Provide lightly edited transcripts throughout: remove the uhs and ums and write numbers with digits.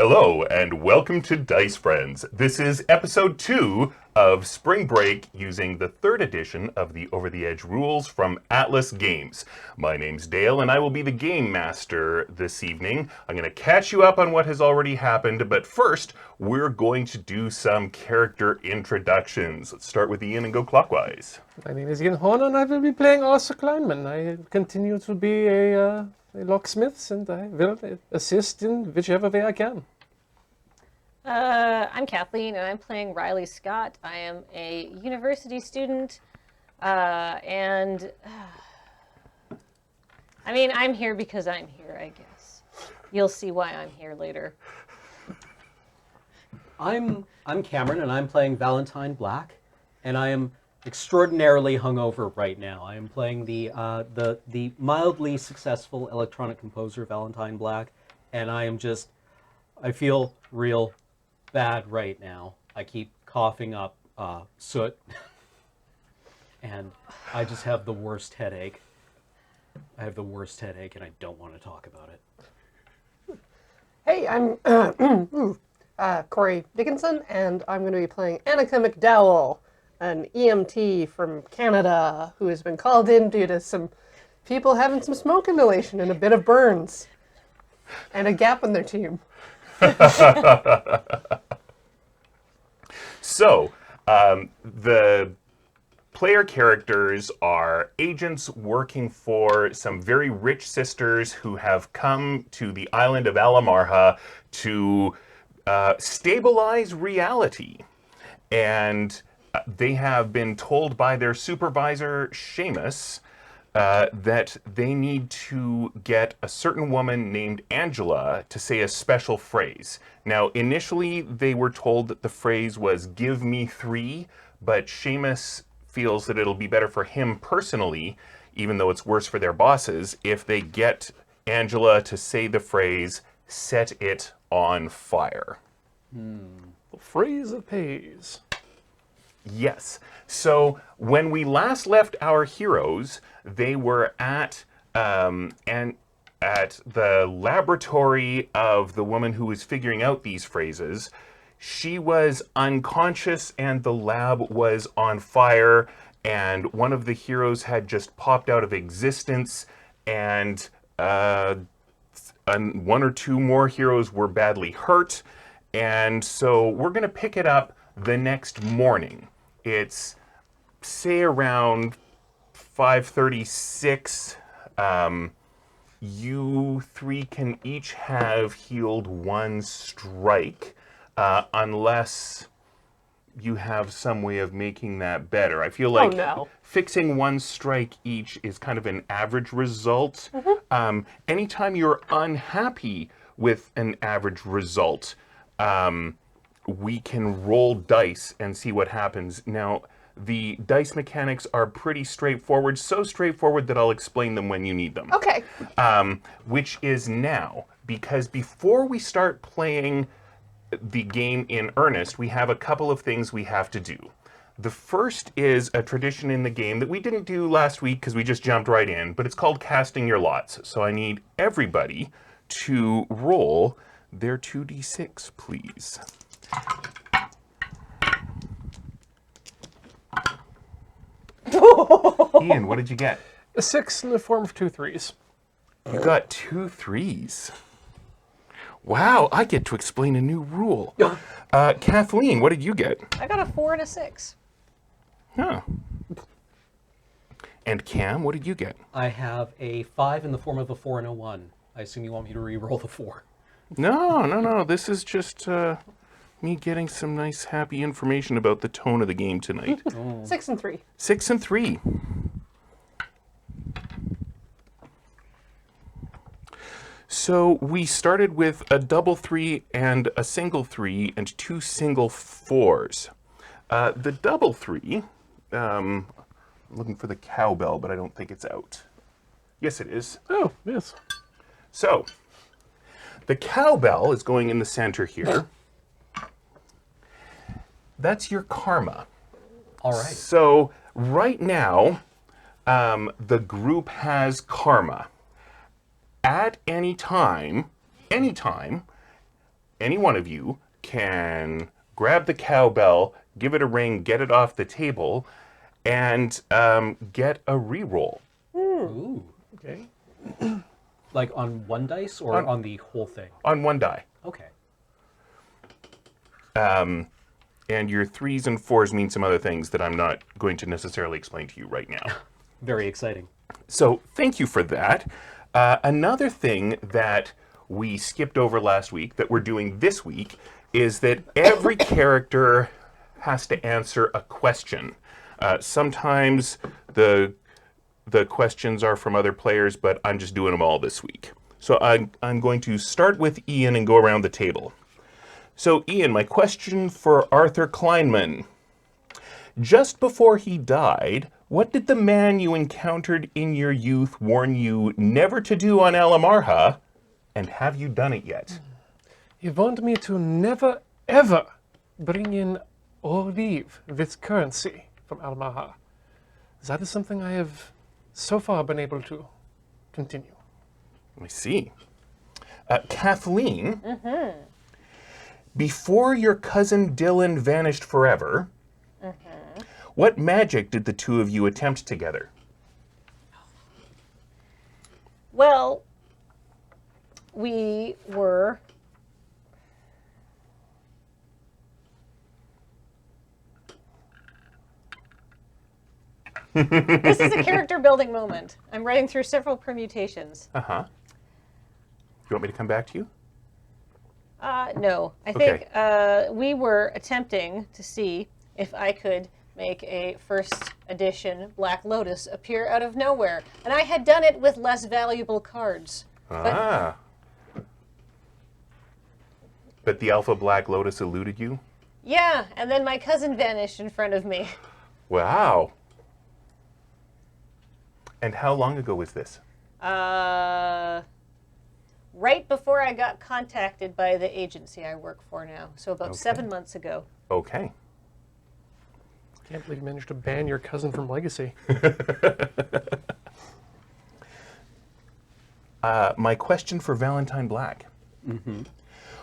Hello, and welcome to Dice Friends. This is episode 2 of Spring Break using the 3rd edition of the Over the Edge rules from Atlas Games. My name's Dale, and I will be the game master this evening. I'm going to catch you up on what has already happened, but first, we're going to do some character introductions. Let's start with Ian and go clockwise. My name is Ian Horn, and I will be playing Arthur Kleinman. I continue to be a locksmith, and I will assist in whichever way I can. I'm Kathleen, and I'm playing Riley Scott. I am a university student, and I mean, I'm here because I'm here, I guess. You'll see why I'm here later. I'm Cameron, and I'm playing Valentine Black, and I am extraordinarily hungover right now. I am playing the mildly successful electronic composer Valentine Black, and I feel real bad right now. I keep coughing up soot, and I just have the worst headache. I have the worst headache, and I don't want to talk about it. Hey, I'm Corey Dickinson, and I'm going to be playing Annika McDowell, an EMT from Canada who has been called in due to some people having some smoke inhalation and a bit of burns, and a gap in their team. So, the player characters are agents working for some very rich sisters who have come to the island of Alamarha to stabilize reality. And they have been told by their supervisor, Seamus, that they need to get a certain woman named Angela to say a special phrase. Now, initially, they were told that the phrase was, "Give me 3," but Seamus feels that it'll be better for him personally, even though it's worse for their bosses, if they get Angela to say the phrase, "Set it on fire." The phrase that pays. Yes. So when we last left our heroes, they were at the laboratory of the woman who was figuring out these phrases. She was unconscious, and the lab was on fire, and one of the heroes had just popped out of existence, and one or two more heroes were badly hurt. And so we're going to pick it up the next morning. It's, say, around 5:36. You three can each have healed 1 strike, unless you have some way of making that better. I feel like fixing 1 strike each is kind of an average result. Anytime you're unhappy with an average result, we can roll dice and see what happens. Now, the dice mechanics are pretty straightforward, so straightforward that I'll explain them when you need them. Okay. Which is now, because before we start playing the game in earnest, we have a couple of things we have to do. The first is a tradition in the game that we didn't do last week because we just jumped right in, but it's called casting your lots. So I need everybody to roll their 2d6, please. Ian, what did you get? A 6 in the form of 2 3s. You got 2 3s. Wow, I get to explain a new rule. Kathleen, what did you get? I got a 4 and a 6. Huh. And Cam, what did you get? I have a 5 in the form of a 4 and a 1. I assume you want me to re-roll the 4. No. This is just me getting some nice, happy information about the tone of the game tonight. 6 and 3. 6 and 3. So we started with a double 3 and a single 3 and 2 single 4s. The double 3, I'm looking for the cowbell, but I don't think it's out. Yes, it is. Oh, yes. So, the cowbell is going in the center here. That's your karma. All right. So, right now, the group has karma. At any time, any one of you can grab the cowbell, give it a ring, get it off the table, and get a reroll. Ooh. Okay. Like on one dice or on the whole thing? On one die. Okay. And your 3s and 4s mean some other things that I'm not going to necessarily explain to you right now. Very exciting. So thank you for that. Another thing that we skipped over last week that we're doing this week is that every character has to answer a question. Sometimes the questions are from other players, but I'm just doing them all this week. So I'm going to start with Ian and go around the table. So Ian, my question for Arthur Kleinman. Just before he died, what did the man you encountered in your youth warn you never to do on Alamarha, and have you done it yet? He warned me to never, ever bring in or leave this currency from Almaha. That is something I have so far been able to continue. I see. Kathleen, before your cousin Dylan vanished forever, what magic did the two of you attempt together? Well, we were This is a character building moment. I'm writing through several permutations. Uh-huh. You want me to come back to you? No. I think we were attempting to see if I could make a first edition Black Lotus appear out of nowhere. And I had done it with less valuable cards. But the Alpha Black Lotus eluded you? Yeah, and then my cousin vanished in front of me. Wow. And how long ago was this? Right before I got contacted by the agency I work for now. So about 7 months ago. Okay. Can't believe you managed to ban your cousin from Legacy. My question for Valentine Black.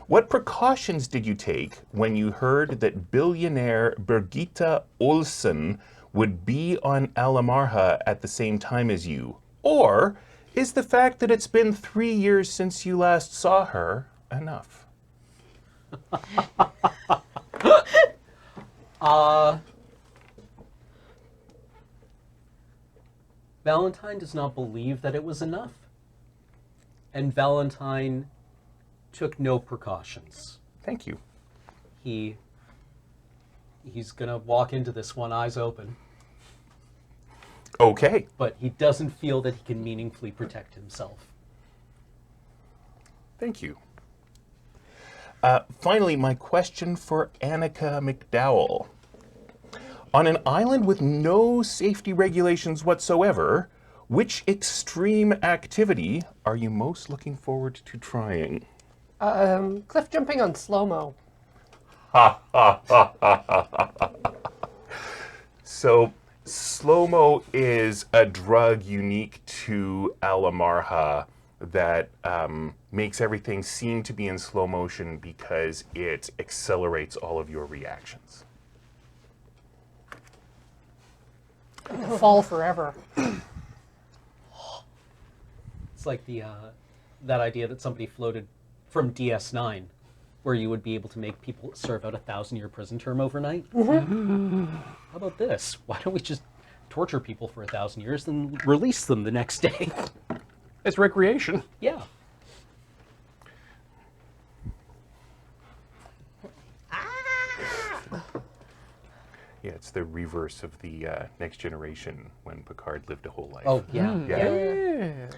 What precautions did you take when you heard that billionaire Birgitta Olsen would be on Alamarha at the same time as you? Or is the fact that it's been 3 years since you last saw her enough? Valentine does not believe that it was enough. And Valentine took no precautions. Thank you. He's gonna walk into this one eyes open, Okay. but he doesn't feel that he can meaningfully protect himself. Thank you. Finally, my question for Annika McDowell. On an island with no safety regulations whatsoever, which extreme activity are you most looking forward to trying? Cliff jumping on slow-mo. So, slow-mo is a drug unique to Alamarha that makes everything seem to be in slow motion because it accelerates all of your reactions. Fall forever. It's like the that idea that somebody floated from DS9, where you would be able to make people serve out a 1,000-year prison term overnight. How about this? Why don't we just torture people for 1,000 years, then release them the next day? It's recreation. Yeah. Yeah, it's the reverse of the Next Generation when Picard lived a whole life. Oh, yeah. Yeah.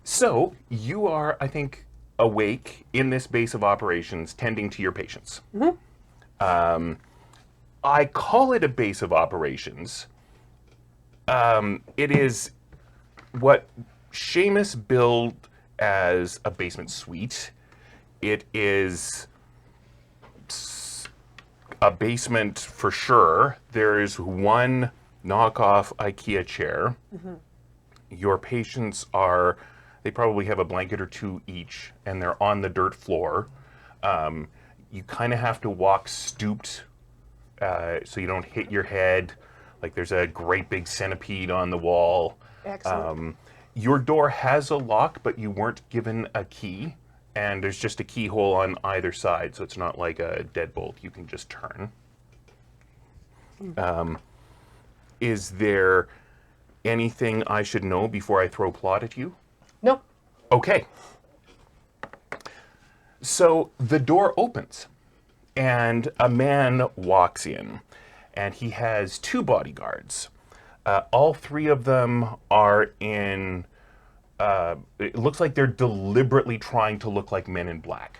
So, you are, I think, awake in this base of operations tending to your patients. I call it a base of operations. It is what Seamus built as a basement suite. It is a basement for sure. There's one knockoff IKEA chair. Your patients are, they probably have a blanket or two each, and they're on the dirt floor. You kind of have to walk stooped so you don't hit your head. Like there's a great big centipede on the wall. Excellent. Your door has a lock, but you weren't given a key. And there's just a keyhole on either side, so it's not like a deadbolt you can just turn. Is there anything I should know before I throw plot at you? No. Okay. So the door opens, and a man walks in, and he has 2 bodyguards. All 3 of them are in, it looks like they're deliberately trying to look like Men in Black.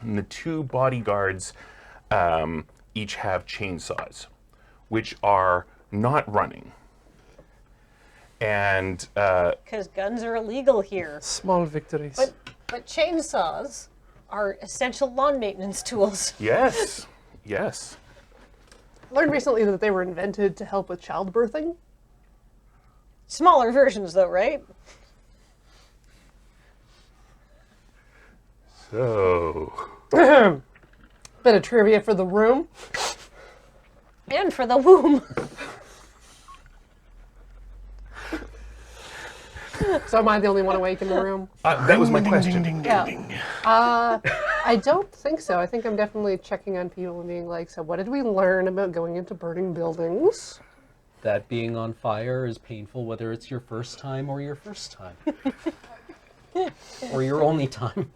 And the 2 bodyguards each have chainsaws, which are not running. And Because guns are illegal here. Small victories. But chainsaws are essential lawn maintenance tools. yes, yes. Learned recently that they were invented to help with childbirthing. Smaller versions, though, right? So, Bit of trivia for the room. And for the womb. So am I the only one awake in the room? that was my question. Yeah. I don't think so. I think I'm definitely checking on people and being like, so what did we learn about going into burning buildings? That being on fire is painful, whether it's your first time or your first time. Or your only time.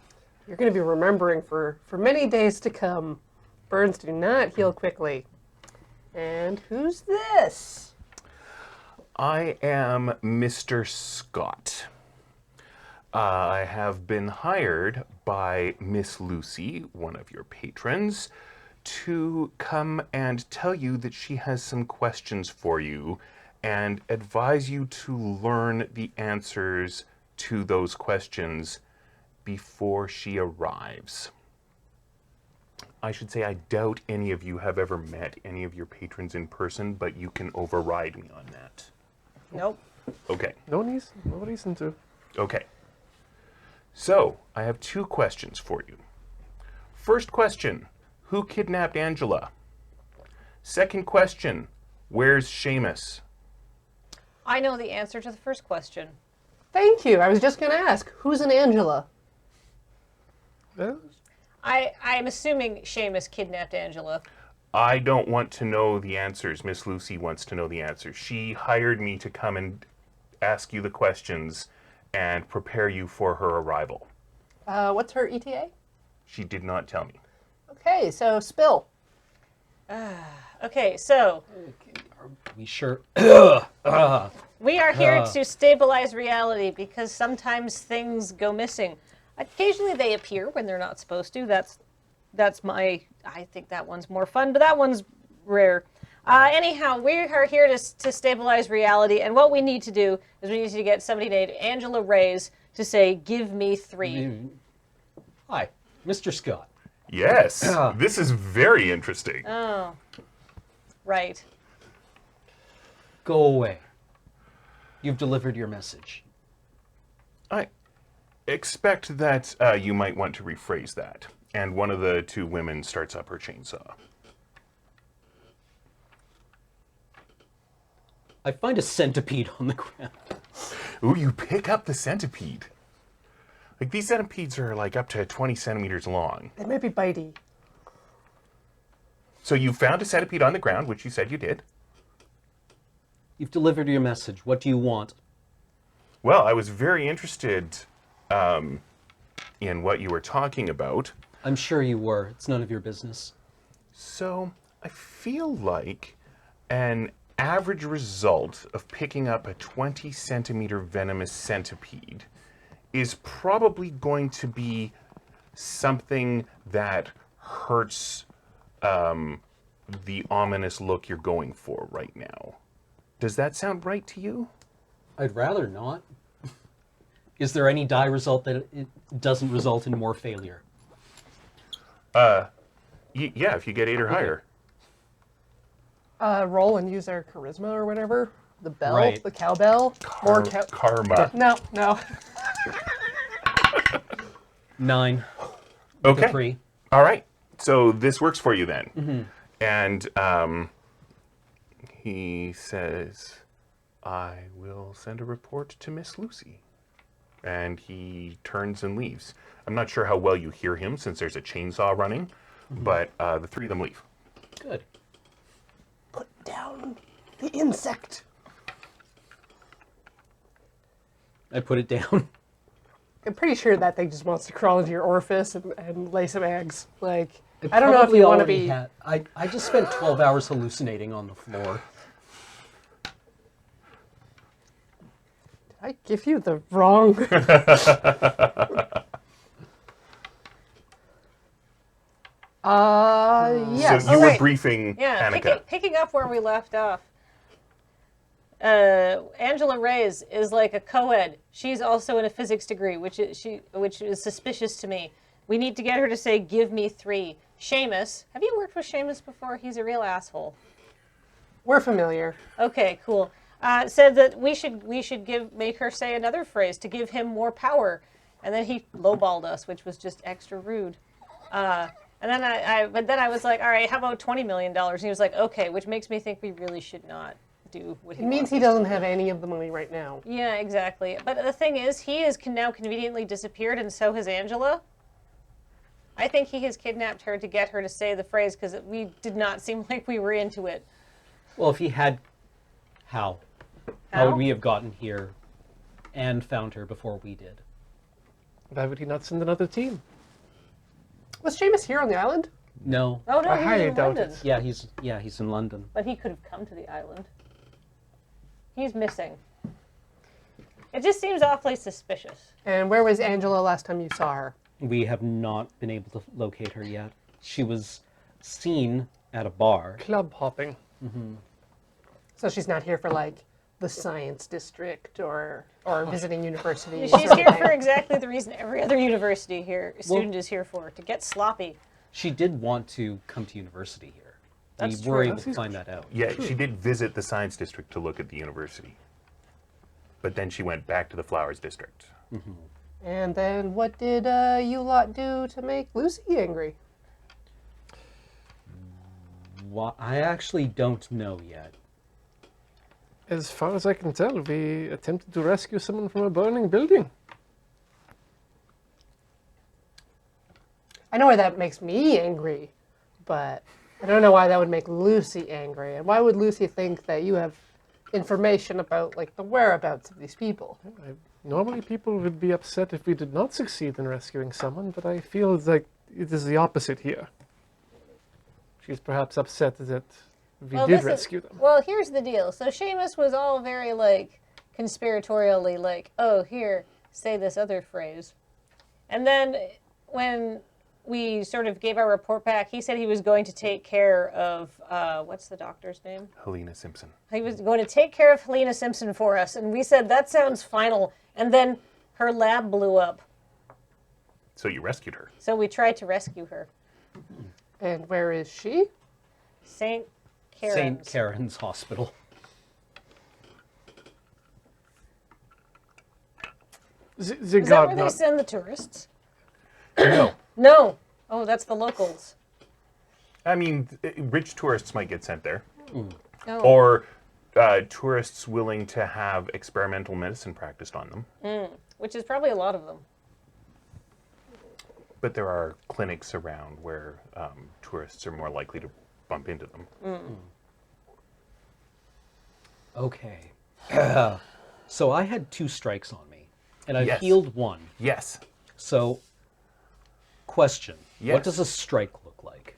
You're going to be remembering for many days to come. Burns do not heal quickly. And who's this? I am Mr. Scott. I have been hired by Miss Lucy, one of your patrons, to come and tell you that she has some questions for you and advise you to learn the answers to those questions before she arrives. I should say I doubt any of you have ever met any of your patrons in person, but you can override me on that. Nope. Okay. No reason to. Okay. So, I have 2 questions for you. First question, who kidnapped Angela? Second question, where's Seamus? I know the answer to the first question. Thank you. I was just going to ask, who's an Angela? Well, I'm assuming Seamus kidnapped Angela. I don't want to know the answers. Miss Lucy wants to know the answers. She hired me to come and ask you the questions and prepare you for her arrival. What's her ETA? She did not tell me. Okay, so spill. Okay, so We sure. we are here to stabilize reality because sometimes things go missing. Occasionally they appear when they're not supposed to. That's my. I think that one's more fun, but that one's rare. Anyhow, we are here to stabilize reality, and what we need to do is we need to get somebody named Angela Reyes to say, "Give me 3." Hi, Mr. Scott. Yes, this is very interesting. Oh, right. Go away. You've delivered your message. I expect that you might want to rephrase that. And one of the 2 women starts up her chainsaw. I find a centipede on the ground. Ooh, you pick up the centipede. Like, these centipedes are like up to 20 centimeters long. They may be bitey. So you found a centipede on the ground, which you said you did. You've delivered your message. What do you want? Well, I was very interested in what you were talking about. I'm sure you were. It's none of your business. So I feel like an average result of picking up a 20 centimeter venomous centipede is probably going to be something that hurts the ominous look you're going for right now. Does that sound right to you? I'd rather not. Is there any die result that it doesn't result in more failure? Yeah, if you get 8 or higher. Roll and use our charisma or whatever. The bell, Right. the cowbell. Karma. No. 9. Okay. 3. All right. So this works for you then. And he says, I will send a report to Miss Lucy. And he turns and leaves. I'm not sure how well you hear him since there's a chainsaw running, but the three of them leave. Good. Put down the insect. I put it down. I'm pretty sure that thing just wants to crawl into your orifice and lay some eggs. Like, I don't know if you want to be... I just spent 12 hours hallucinating on the floor. Did I give you the wrong... yes. So you were right. briefing Yeah, Hanukkah. picking up where we left off. Angela Reyes is like a co-ed. She's also in a physics degree, which is suspicious to me. We need to get her to say, "Give me 3." Seamus, have you worked with Seamus before? He's a real asshole. We're familiar. Okay, cool. Said that we should make her say another phrase to give him more power, and then he lowballed us, which was just extra rude. And then I was like, all right, how about $20 million? And he was like, okay, which makes me think we really should not do what he It means wants he us to doesn't do. have any of the money right now. Yeah, exactly. But the thing is, he has now conveniently disappeared, and so has Angela. I think he has kidnapped her to get her to say the phrase because we did not seem like we were into it. Well, if he had, how? How would we have gotten here and found her before we did? Why would he not send another team? Was Seamus here on the island? No. Oh no, I he was highly in doubt London. it. Yeah, he's in London. But he could have come to the island. He's missing. It just seems awfully suspicious. And where was Angela last time you saw her? We have not been able to locate her yet. She was seen at a bar. Club hopping. So she's not here for, like, the science district or visiting universities? She's or here anything? for exactly the reason every other university student is here for, to get sloppy. She did want to come to university here. That's We were true. able to find that out. Yeah, she did visit the science district to look at the university. But then she went back to the flowers district. And then what did you lot do to make Lucy angry? I actually don't know yet. As far as I can tell, we attempted to rescue someone from a burning building. I know why that makes me angry, but I don't know why that would make Lucy angry. And why would Lucy think that you have information about, like, the whereabouts of these people? Normally people would be upset if we did not succeed in rescuing someone, but I feel like it is the opposite here. She's perhaps upset that we did rescue them. Well, here's the deal. So Seamus was all very, like, conspiratorially, like, oh, here, say this other phrase. And then when we sort of gave our report back, he said he was going to take care of, what's the doctor's name? Helena Simpson. He was going to take care of Helena Simpson for us. And we said, that sounds final. And then her lab blew up. So you rescued her. So we tried to rescue her. And where is she? St. Karen's. St. Karen's Hospital. Is that Zigard where they not. send the tourists? No. No. Oh, that's the locals. I mean, rich tourists might get sent there. Oh. Or tourists willing to have experimental medicine practiced on them. Which is probably a lot of them. But there are clinics around where tourists are more likely to bump into them. Okay. So I had 2 strikes on me, and I've Yes. healed 1. Yes. So, question. Yes. What does a strike look like?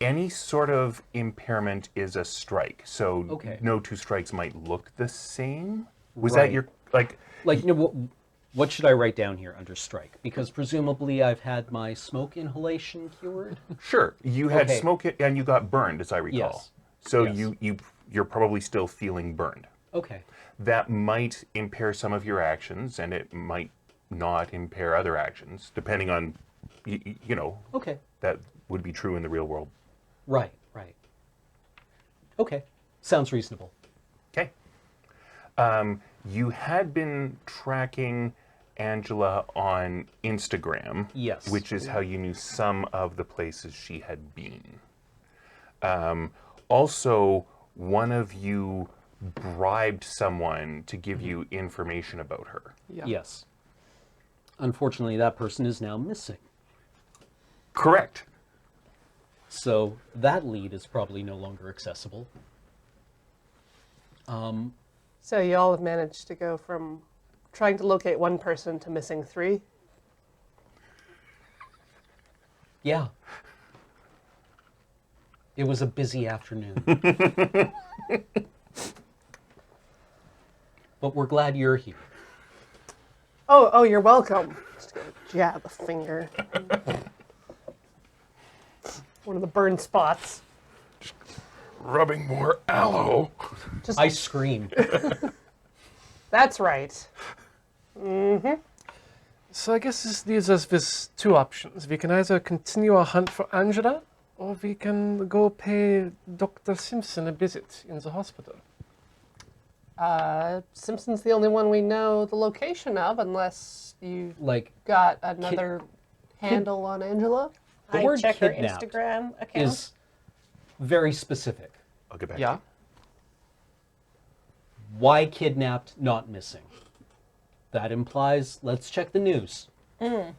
Any sort of impairment is a strike. So Okay. no 2 strikes might look the same. Was Right. that your, like, Like, you know, what should I write down here under strike? Because presumably I've had my smoke inhalation cured. sure, you had Okay. smoke and you got burned, as I recall. Yes. So Yes. you're probably still feeling burned. Okay. That might impair some of your actions, and it might not impair other actions, depending on, you know, Okay. that would be true in the real world. Right. Okay. Sounds reasonable. Okay. You had been tracking Angela on Instagram. Yes. Which is how you knew some of the places she had been. Also, one of you bribed someone to give you information about her. Yeah. Yes. Unfortunately, that person is now missing. Correct. So that lead is probably no longer accessible. So you all have managed to go from trying to locate one person to missing 3? Yeah. It was a busy afternoon. But we're glad you're here. Oh, you're welcome. Just gonna jab a finger. One of the burn spots. Rubbing more aloe. I screamed. That's right. So I guess this leaves us with 2 options. We can either continue our hunt for Angela, or we can go pay Dr. Simpson a visit in the hospital. Simpson's the only one we know the location of, unless you Like, got another handle on Angela. the I word check her kidnapped Instagram account. is very specific. I'll get back Yeah. to Why kidnapped, not missing? That implies, let's check the news. you.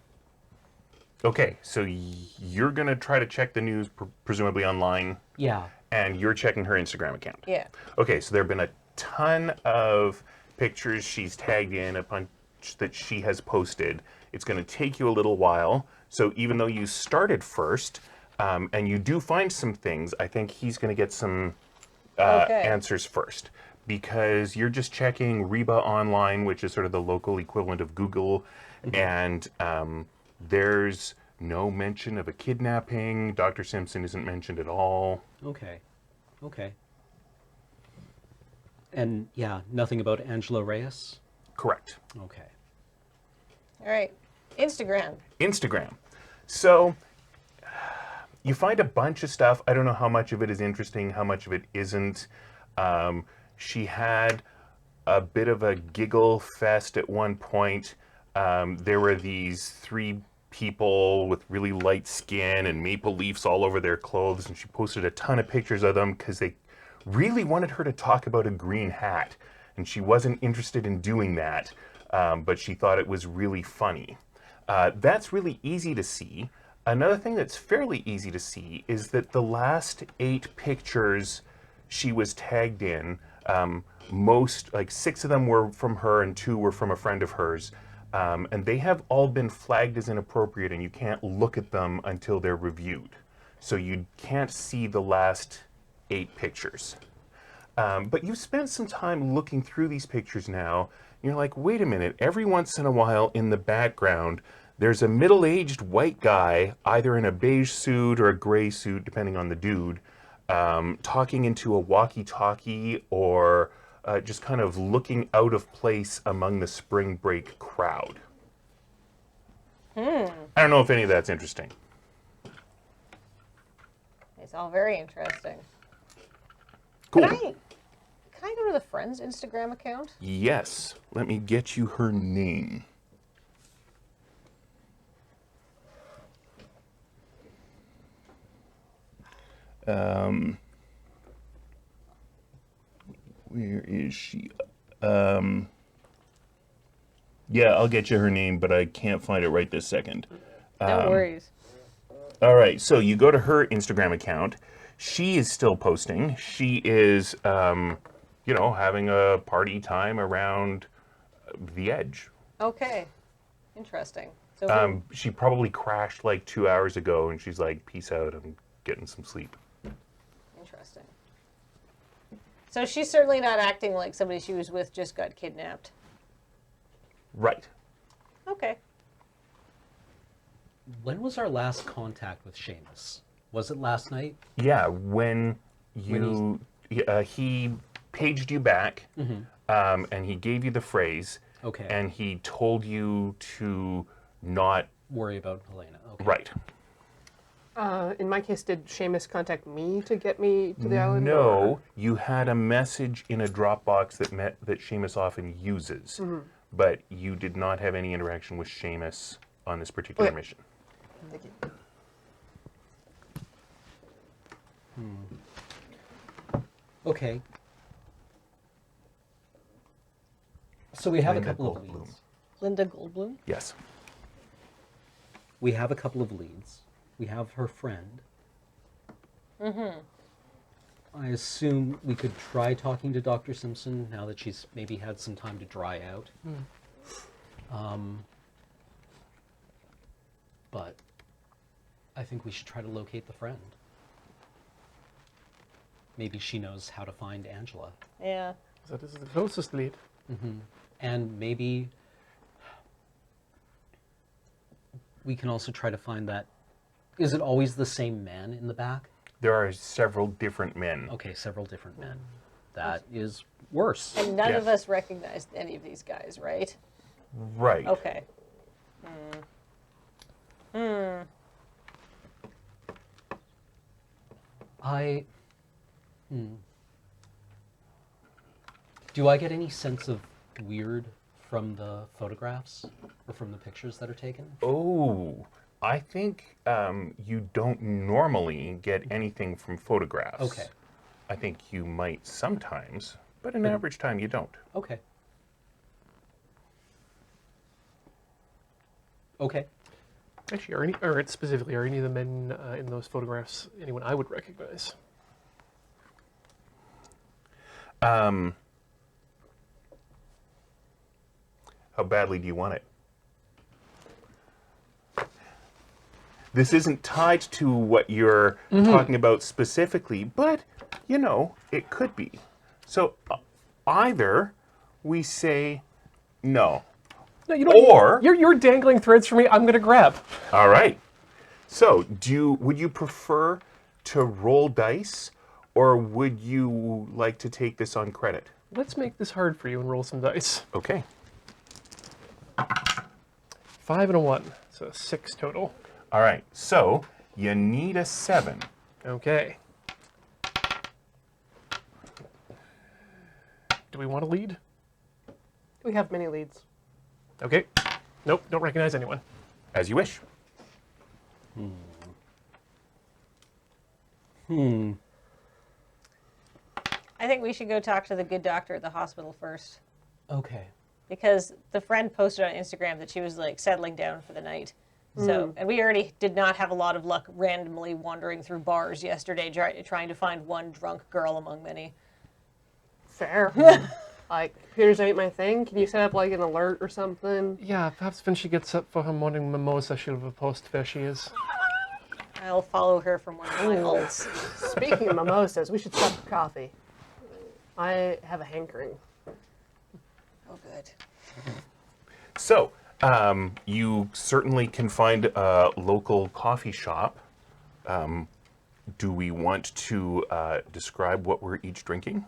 Okay, so you're going to try to check the news, presumably online, Yeah. and you're checking her Instagram account. Yeah. Okay, so there have been a ton of pictures she's tagged in, a bunch that she has posted. It's going to take you a little while. So even though you started first, and you do find some things, I think he's going to get some Okay. answers first. Because you're just checking Reba Online, which is sort of the local equivalent of Google, and there's no mention of a kidnapping. Dr. Simpson isn't mentioned at all. Okay. Okay. And yeah, nothing about Angela Reyes? Correct. Okay. All right. Instagram. Instagram. So you find a bunch of stuff. I don't know how much of it is interesting, how much of it isn't. She had a bit of a giggle fest at one point. There were these 3 people with really light skin and maple leaves all over their clothes, and she posted a ton of pictures of them because they really wanted her to talk about a green hat, and she wasn't interested in doing that, but she thought it was really funny. That's really easy to see. Another thing that's fairly easy to see is that the last 8 pictures she was tagged in, most, like 6 of them were from her and 2 were from a friend of hers. And they have all been flagged as inappropriate, and you can't look at them until they're reviewed. So you can't see the last 8 pictures. But you've spent some time looking through these pictures now, and you're like, wait a minute, every once in a while in the background, there's a middle-aged white guy, either in a beige suit or a gray suit, depending on the dude, talking into a walkie-talkie or just kind of looking out of place among the spring break crowd. I don't know if any of that's interesting. It's all very interesting. Cool. Can I go to the friend's Instagram account? Yes. Let me get you her name. Where is she? Yeah, I'll get you her name, but I can't find it right this second. No worries. All right, so you go to her Instagram account. She is still posting. She is, having a party time around the edge. Okay. Interesting. So She probably crashed like 2 hours ago, and she's like, peace out, I'm getting some sleep. interesting. So she's certainly not acting like somebody she was with just got kidnapped. Right. Okay. When was our last contact with Seamus? Was it last night? Yeah, when he paged you back, and he gave you the phrase, Okay. and he told you to not... Worry about Helena. Okay. Right. In my case, did Seamus contact me to get me to the island? No, or- you had a message in a Dropbox that Seamus often uses, but you did not have any interaction with Seamus on this particular Okay. mission. Thank you. Okay. So we have Linda a couple of Goldblum. leads. Linda Goldblum. Yes. We have a couple of leads. We have her friend. I assume we could try talking to Dr. Simpson now that she's maybe had some time to dry out. But I think we should try to locate the friend. Maybe she knows how to find Angela. Yeah. That is the closest lead. And maybe we can also try to find that. Is it always the same man in the back? There are several different men. Okay, several different men. That is worse. And none of Yes. us recognized any of these guys, right? Right. Okay. Do I get any sense of weird from the photographs or from the pictures that are taken? Oh, I think you don't normally get anything from photographs. Okay. I think you might sometimes, but in average time you don't. Okay. Okay. Actually, are any, or specifically, are any of the men in those photographs anyone I would recognize? How badly do you want it? This isn't tied to what you're talking about specifically, but, you know, it could be. So either we say no. No, you know, Or- you're dangling threads for me. I'm gonna grab. All right. So would you prefer to roll dice, or would you like to take this on credit? Let's make this hard for you and roll some dice. Okay. 5 and a 1, so 6 total. All right. So you need a 7. Okay. Do we want to lead? We have many leads. Okay. Nope, don't recognize anyone. As you wish. I think we should go talk to the good doctor at the hospital first. Okay. Because the friend posted on Instagram that she was like settling down for the night. So, and we already did not have a lot of luck randomly wandering through bars yesterday trying to find one drunk girl among many. Fair. Like, computers ain't my thing. Can you set up like an alert or something? Yeah, perhaps when she gets up for her morning mimosa, she'll have a post where she is. I'll follow her from one of my halts. Speaking of mimosas, we should stop for coffee. I have a hankering. Oh, good. So you certainly can find a local coffee shop. Do we want to describe what we're each drinking?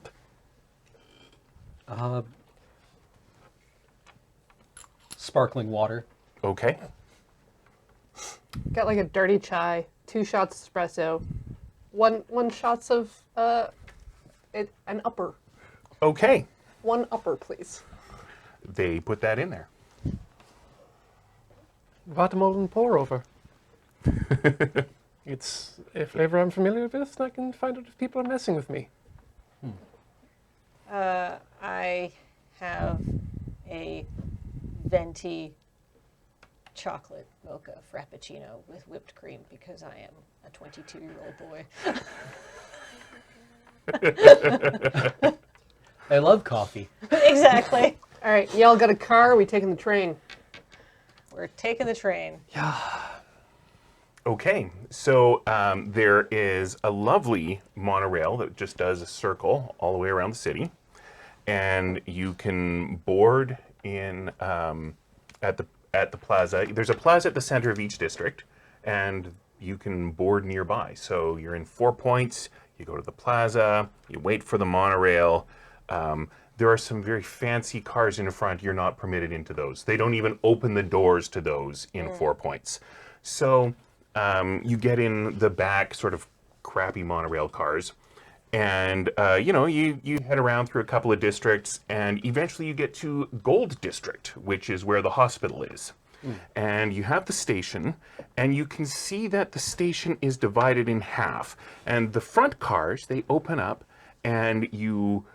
Sparkling water. Okay. Got like a dirty chai, 2 shots espresso, one shots of an upper. Okay. 1 upper, please. They put that in there. Watermelon pour over. It's a flavor I'm familiar with, and I can find out if people are messing with me. I have a venti chocolate mocha frappuccino with whipped cream because I am a 22-year-old boy. I love coffee. Exactly. All right, y'all got a car? Or we taking the train? We're taking the train. Okay, so there is a lovely monorail that just does a circle all the way around the city, and you can board in at the plaza. There's a plaza at the center of each district, and you can board nearby. So you're in 4 Points. You go to the plaza. You wait for the monorail. There are some very fancy cars in front. You're not permitted into those. They don't even open the doors to those in 4 Points. So you get in the back, sort of crappy monorail cars, And, you head around through a couple of districts, and eventually you get to Gold District, which is where the hospital is. And you have the station, and you can see that the station is divided in half. And the front cars, they open up, and you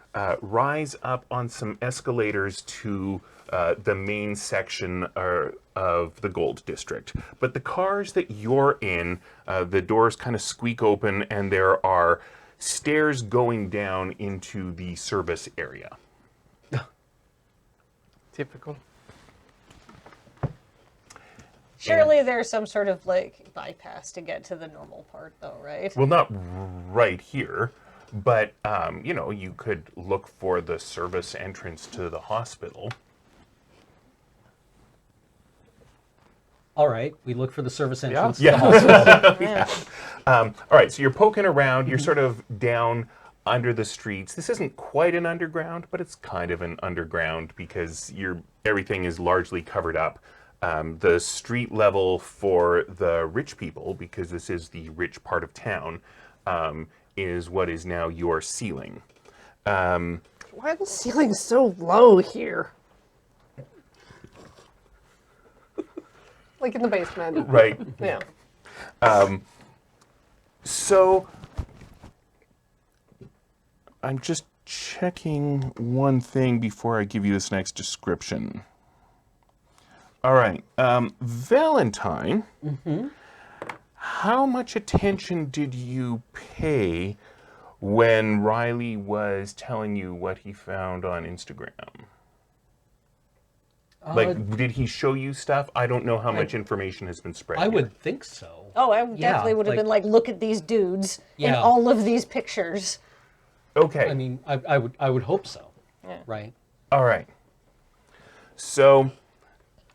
rise up on some escalators to the main section of the Gold District. But the cars that you're in, the doors kind of squeak open, and there are stairs going down into the service area. Typical. Surely there's some sort of like bypass to get to the normal part, though, right? Well, not right here, but you could look for the service entrance to the hospital. All right, we look for the service entrance. Yeah. Yeah. All right, so you're poking around. You're sort of down under the streets. This isn't quite an underground, but it's kind of an underground because everything is largely covered up. The street level for the rich people, because this is the rich part of town, is what is now your ceiling. Why are the ceilings so low here? Like in the basement. Right. Yeah. So I'm just checking one thing before I give you this next description. All right. Valentine, how much attention did you pay when Riley was telling you what he found on Instagram? Like, did he show you stuff? I don't know how much information has been spread. I here. would think so. Oh, I Yeah, definitely would have been like, look at these dudes in Yeah. all of these pictures. Okay. I mean, I would hope so. Yeah. Right. All right. So,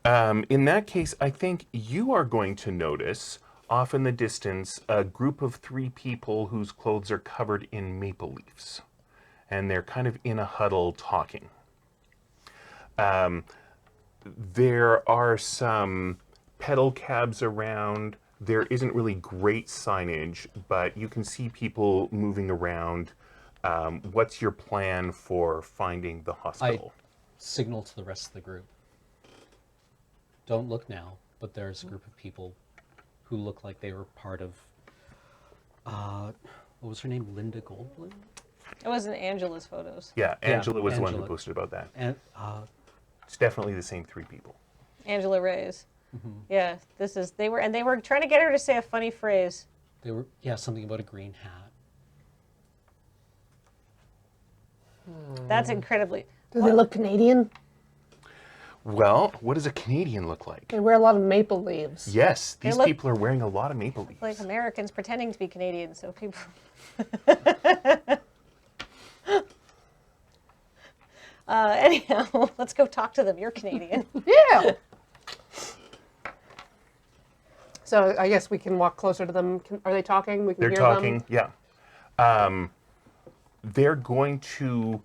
in that case, I think you are going to notice off in the distance a group of 3 people whose clothes are covered in maple leaves. And they're kind of in a huddle talking. There are some pedal cabs around. There isn't really great signage, but you can see people moving around. What's your plan for finding the hospital? Signal to the rest of the group. Don't look now, but there's a group of people who look like they were part of, what was her name? Linda Goldblum? It wasn't Angela's photos. Yeah, Angela was the one who Angela. posted about that. And It's definitely the same 3 people. Angela Reyes. Yeah, they were trying to get her to say a funny phrase. they were, something about a green hat. That's incredibly. Do they look Canadian? Well, what does a Canadian look like? They wear a lot of maple leaves. Yes, these look- people are wearing a lot of maple leaves. Like Americans pretending to be Canadian, so people. Anyhow, let's go talk to them. You're Canadian. Yeah. So I guess we can walk closer to them. Are they talking? We can They're hear talking, them. yeah. They're going to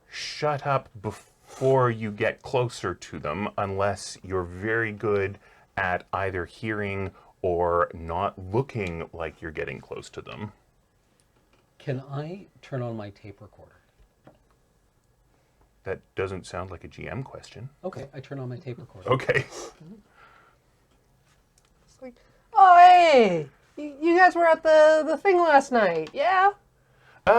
shut up before you get closer to them unless you're very good at either hearing or not looking like you're getting close to them. Can I turn on my tape recorder? That doesn't sound like a GM question. Okay, I turn on my tape recorder. Okay. It's like, oh hey, you guys were at the thing last night, yeah? We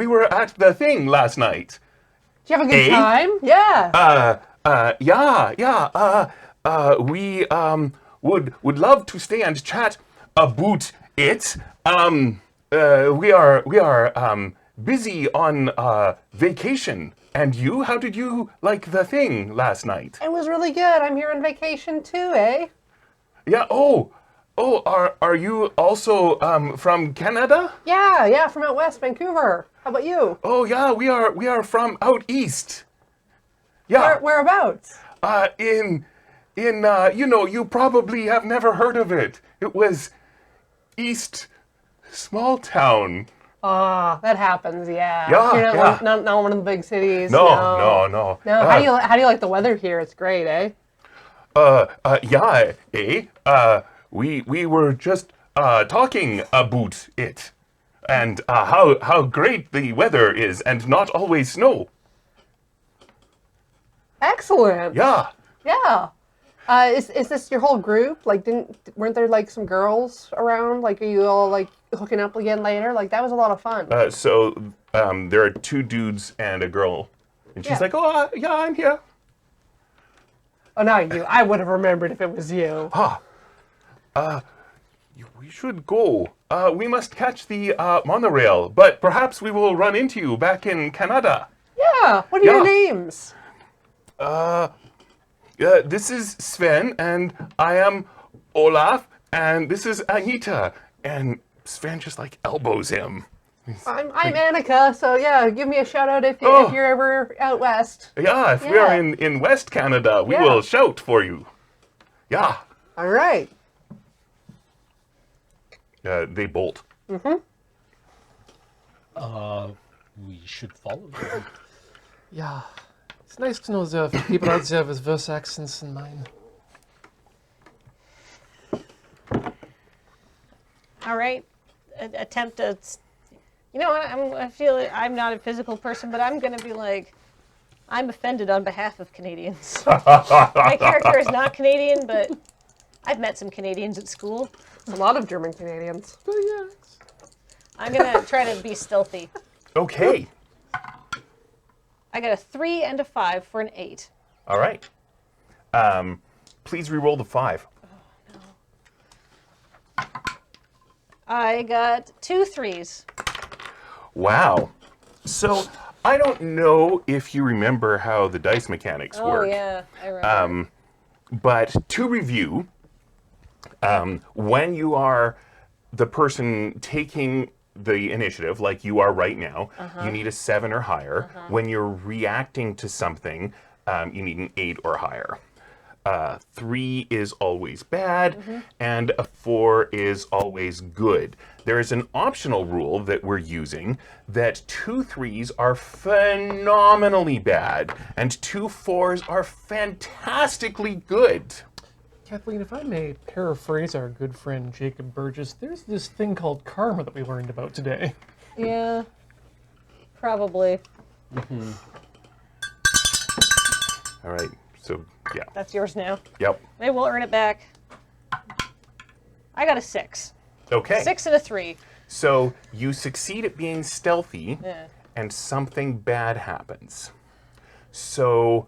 were at the thing last night. Did you have a good Eh? time? Yeah. We would love to stay and chat about it. We are busy on vacation. And you? How did you like the thing last night? It was really good. I'm here on vacation too, eh? Yeah. Oh, are you also from Canada? Yeah, from out west, Vancouver. How about you? Oh yeah, we are from out east. Yeah. Whereabouts? In you probably have never heard of it. It was East Small Town. Ah, that happens, yeah. Yeah, You're yeah. not one of the big cities. No. No, how do you like the weather here? It's great, eh? We were just talking about it, and how great the weather is, and not always snow. Excellent. Yeah. Yeah. Is this your whole group? Like, weren't there like some girls around? Like, are you all like hooking up again later? Like, that was a lot of fun. So there are 2 dudes and a girl, and she's Yeah. like, "Oh, yeah, I'm here." Oh, not you. I would have remembered if it was you. We should go. We must catch the monorail, but perhaps we will run into you back in Canada. Yeah. What are your Yeah. names? This is Sven, and I am Olaf, and this is Anita. And Sven just like elbows him. I'm Annika. So yeah, give me a shout out if Oh. you're ever out west. Yeah, if we are Yeah. in West Canada, we Yeah. will shout for you. Yeah. All right. They bolt. We should follow them. Yeah. It's nice to know the people out there with worse accents than mine. All right. Attempt to. You know, I feel I'm not a physical person, but I'm going to be like, I'm offended on behalf of Canadians. My character is not Canadian, but I've met some Canadians at school. A lot of German Canadians. I'm going to try to be stealthy. Okay. I got a 3 and a 5 for an 8. All right. Please re-roll the 5. I got 2 3s. Wow. So I don't know if you remember how the dice mechanics Oh, work. yeah. I remember. But to review, when you are the person taking the initiative, like you are right now, you need a 7 or higher. When you're reacting to something, you need an 8 or higher. 3 is always bad, and a 4 is always good. There is an optional rule that we're using that 2 3s are phenomenally bad, and 2 4s are fantastically good. Kathleen, if I may paraphrase our good friend Jacob Burgess, there's this thing called karma that we learned about today. Yeah. Probably. All right, so yeah, That's yours now. yep. Maybe we'll earn it back. I got a 6. Okay. 6 and a 3. So you succeed at being stealthy, Yeah. and something bad happens. So,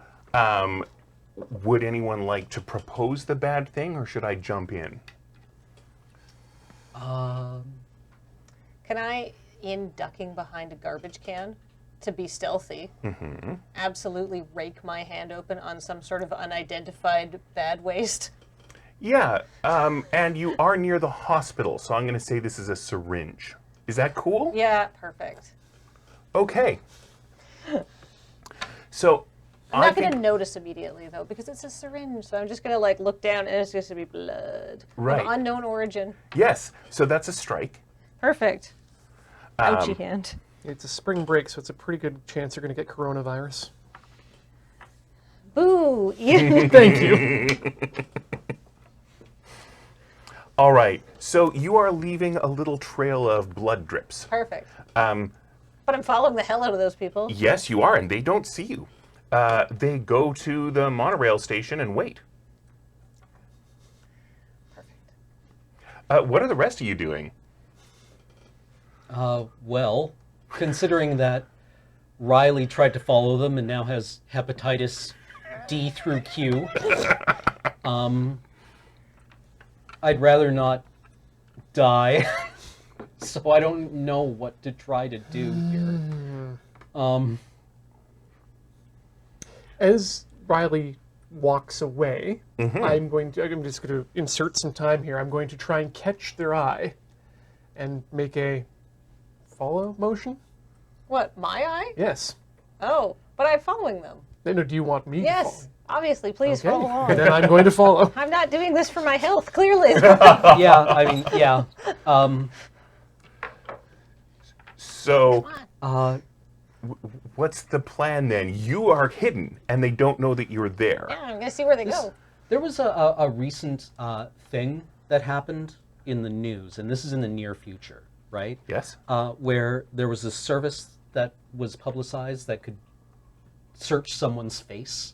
would anyone like to propose the bad thing, or should I jump in? Can I, in ducking behind a garbage can to be stealthy, absolutely rake my hand open on some sort of unidentified bad waste? Yeah, and you are near the hospital, so I'm going to say this is a syringe. Is that cool? Yeah, perfect. Okay. So, I'm not going to notice immediately, though, because it's a syringe, so I'm just going to, like, look down, and it's just going to be blood. Right. Of unknown origin. Yes, so that's a strike. Perfect. Ouchie hand. It's a spring break, so it's a pretty good chance you're going to get coronavirus. Boo! Thank you. All right, so you are leaving a little trail of blood drips. Perfect. But I'm following the hell out of those people. Yes, you are, and they don't see you. They go to the monorail station and wait. Perfect. What are the rest of you doing? Well, considering that Riley tried to follow them and now has hepatitis D through Q, I'd rather not die, so I don't know what to try to do here. As Riley walks away, I'm just going to insert some time here. I'm going to try and catch their eye and make a follow motion. What, my eye? Yes. Oh, but I'm following them. No, do you want me to Yes, obviously, please follow? follow Okay. on. Then I'm going to follow. I'm not doing this for my health, clearly. Yeah, I mean, yeah. So, Uh, what's the plan then? You are hidden, and they don't know that you're there. Yeah, I'm going to see where they go. there was a recent thing that happened in the news, and this is in the near future, right? Yes. Where there was a service that was publicized that could search someone's face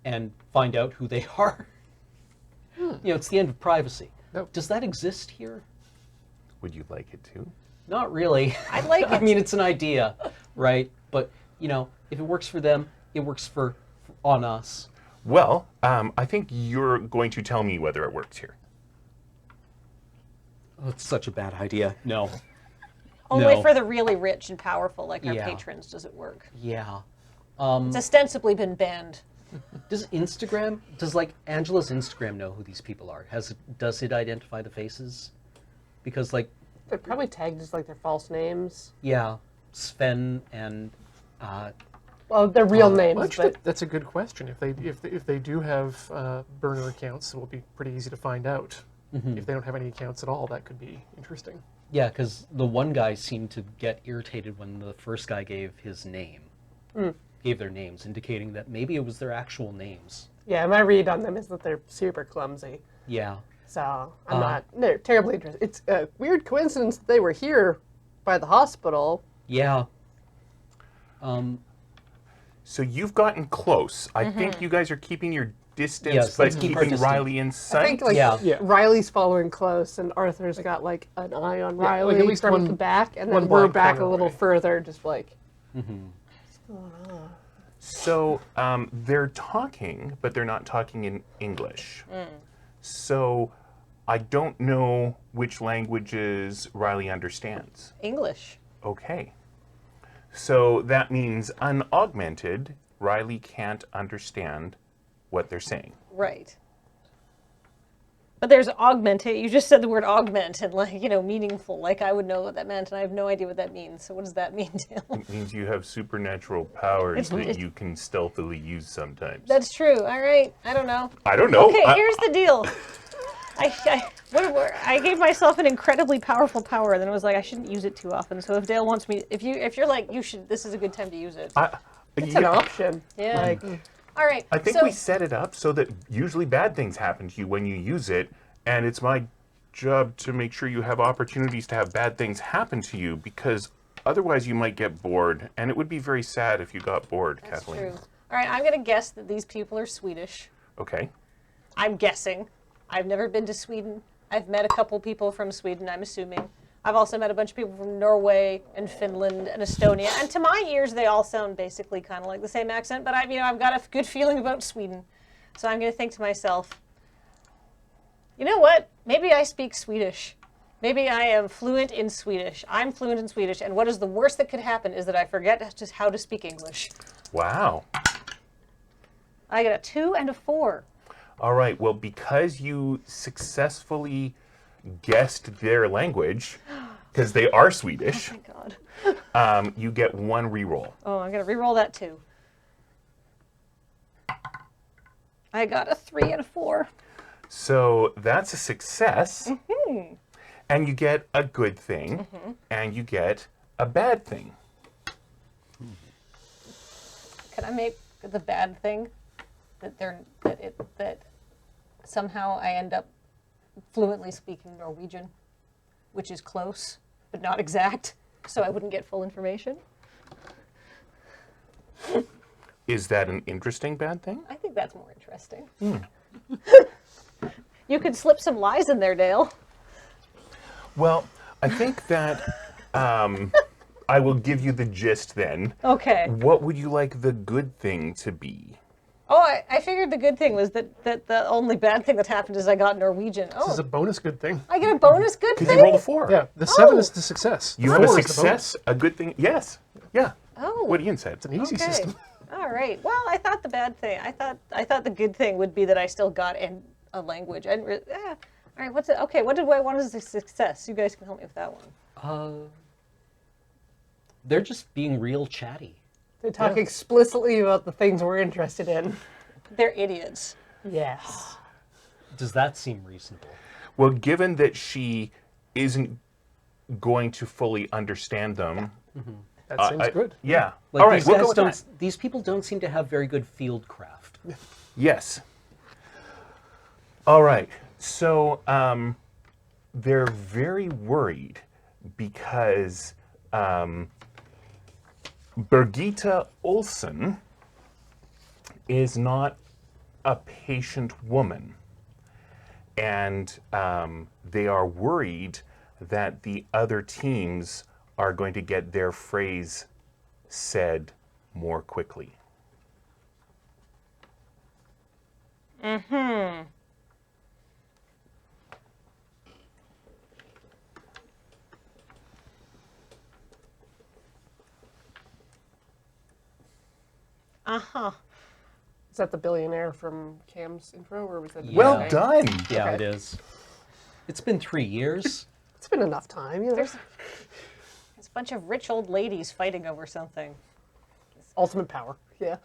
and find out who they are. You know, it's the end of privacy. Nope. Does that exist here? Would you like it to? Not really. I'd like I it. mean, it's an idea, right? But, you know, if it works for them, it works on us. Well, I think you're going to tell me whether it works here. Oh, it's such a bad idea. No. Only No. for the really rich and powerful, like our Yeah. patrons, does it work. Yeah. It's ostensibly been banned. Does Instagram, does like Angela's Instagram know who these people are? Does it identify the faces? Because like, They're probably tagged as like their false names. yeah, Sven and Well, they're real names, Well, actually, but that's a good question. If they do have burner accounts, it will be pretty easy to find out. If they don't have any accounts at all, that could be interesting. yeah, because the one guy seemed to get irritated when the first guy gave his name, gave their names, indicating that maybe it was their actual names. yeah, my read on them is that they're super clumsy. Yeah. So they're terribly interested. It's a weird coincidence that they were here by the hospital. Yeah. So you've gotten close. I think you guys are keeping your distance, Yes, but let's keep our keeping distance. Riley in I sight. think like Yeah. Riley's following close, and Arthur's got like an eye on Riley like at least from one- the back, and one then we're blind back a corner little away. further, just like So they're talking, but they're not talking in English. So I don't know which languages Riley understands. English. Okay. So that means unaugmented, Riley can't understand what they're saying. Right. But there's augmented. You just said the word augment and like, meaningful. Like I would know what that meant, and I have no idea what that means. So what does that mean, Dale? It means you have supernatural powers that you can stealthily use sometimes. That's true. All right. I don't know. I don't know. Okay, here's the deal. I gave myself an incredibly powerful power, and then I was like, I shouldn't use it too often. So if Dale wants me, if you're like, you should, this is a good time to use it. it's an option. Yeah. Like, All right. I think so, we set it up so that usually bad things happen to you when you use it, and it's my job to make sure you have opportunities to have bad things happen to you, because otherwise you might get bored, and it would be very sad if you got bored, That's Kathleen. true. All right, I'm going to guess that these people are Swedish. Okay. I'm guessing. I've never been to Sweden. I've met a couple people from Sweden, I'm assuming. I've also met a bunch of people from Norway and Finland and Estonia. And to my ears, they all sound basically kind of like the same accent, but I've got a good feeling about Sweden. So I'm going to think to myself, you know what? Maybe I speak Swedish. Maybe I am fluent in Swedish. I'm fluent in Swedish, and what is the worst that could happen is that I forget just how to speak English. Wow. I got a 2 and a 4. All right. Well, because you successfully guessed their language, because they are Swedish, Oh my God. you get 1 reroll. Oh, I'm going to re-roll that too. I got a 3 and a 4. So that's a success. And you get a good thing, and you get a bad thing. Can I make the bad thing that somehow I end up fluently speaking Norwegian, which is close but not exact, so I wouldn't get full information? Is that an interesting bad thing? I think that's more interesting. You could slip some lies in there, Dale. Well, I think that I will give you the gist then. Okay. What would you like the good thing to be? Oh, I figured the good thing was that the only bad thing that happened is I got Norwegian. This is Oh, a bonus good thing. I get a bonus good Because thing? you rolled a 4. Yeah, the 7 Oh. is the success. You The have a 4 is the success, a good thing. Yes. Yeah. Oh. What Ian said. It's an easy Okay. system. All right. Well, I thought the bad thing. I thought the good thing would be that I still got a language. All right. What's it? Okay. What did I want as a success? You guys can help me with that one. They're just being real chatty. they talk explicitly about the things we're interested in. They're idiots. Yes. Does that seem reasonable? Well, given that she isn't going to fully understand them. That seems good. Yeah. Like All right, these we'll guys go with don't. that. These people don't seem to have very good field craft. Yes. All right. So they're very worried because Birgitta Olsen is not a patient woman. And they are worried that the other teams are going to get their phrase said more quickly. Mm-hmm. Uh-huh. Is that the billionaire from Cam's intro, or was that? Yeah. Well done. Yeah, Okay. it is. It's been 3 years. It's been enough time, you know. There's a bunch of rich old ladies fighting over something. Ultimate power. Yeah.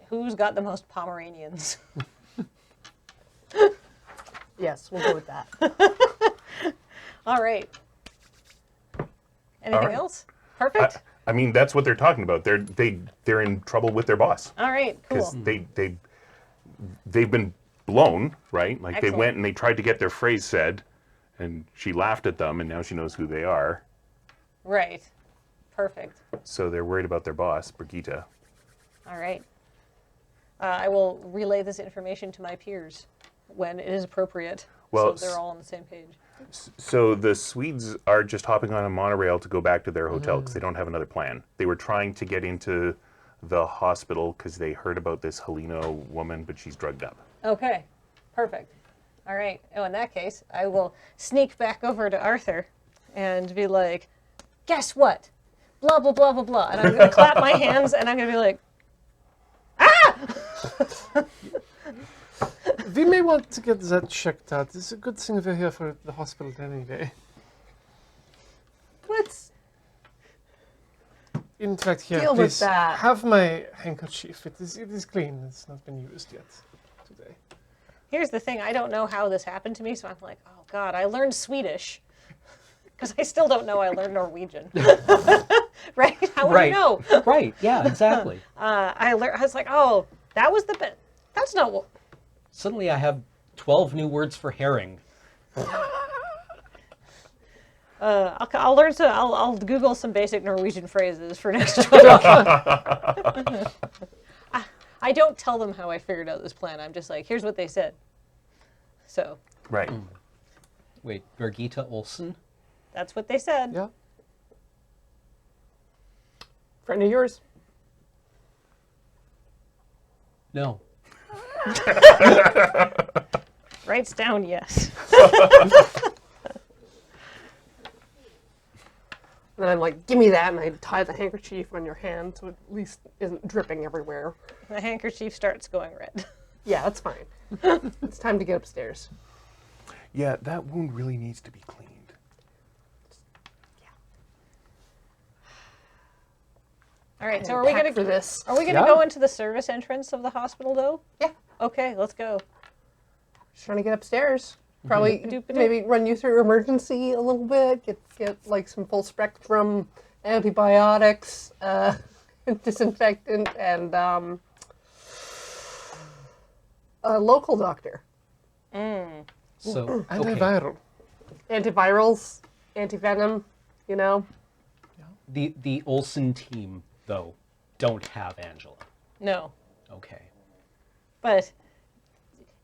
Who's got the most Pomeranians? Yes, we'll go with that. All right. Anything right. else? Perfect. I mean, that's what they're talking about. They're in trouble with their boss All right, because cool. they've been blown, right? Like Excellent. they went and they tried to get their phrase said, and she laughed at them, and now she knows who they are. Right. Perfect. So they're worried about their boss, Brigitte. All right. I will relay this information to my peers when it is appropriate, Well, so they're all on the same page. So the Swedes are just hopping on a monorail to go back to their hotel because they don't have another plan. They were trying to get into the hospital because they heard about this Helena woman, but she's drugged up. Okay. Perfect. All right. Oh, in that case, I will sneak back over to Arthur and be like, guess what? Blah, blah, blah, blah, blah. And I'm going to clap my hands and I'm going to be like, We may want to get that checked out. It's a good thing we're here for the hospital anyway. Let's In fact, here, Deal with please that. have my handkerchief. It is clean. It's not been used yet today. here's the thing. I don't know how this happened to me, so I'm like, oh, God, I learned Swedish. Because I still don't know I learned Norwegian. Right? How would Right. you know? Right, yeah, exactly. I was like, oh, that was the bit. That's not what. Suddenly I have 12 new words for herring. I'll learn some. I'll Google some basic Norwegian phrases for next week. I don't tell them how I figured out this plan. I'm just like, here's what they said. So Right. Wait, Birgitta Olsen? that's what they said. Yeah. friend of yours. No. Writes down yes. And then I'm like, give me that, and I tie the handkerchief on your hand so it at least isn't dripping everywhere. The handkerchief starts going red. Yeah, that's fine. It's time to get upstairs. Yeah, that wound really needs to be cleaned. All right. So are we Pack gonna for this? Are we gonna Yeah. go into the service entrance of the hospital though? Yeah. Okay, let's go. Just trying to get upstairs. Probably Doop-a-doop. maybe run you through emergency a little bit. Get like some full spectrum antibiotics, disinfectant, and a local doctor. So, okay. Antiviral. Antivirals, antivenom. You know. The Olsen team, though, don't have Angela. No, Okay. but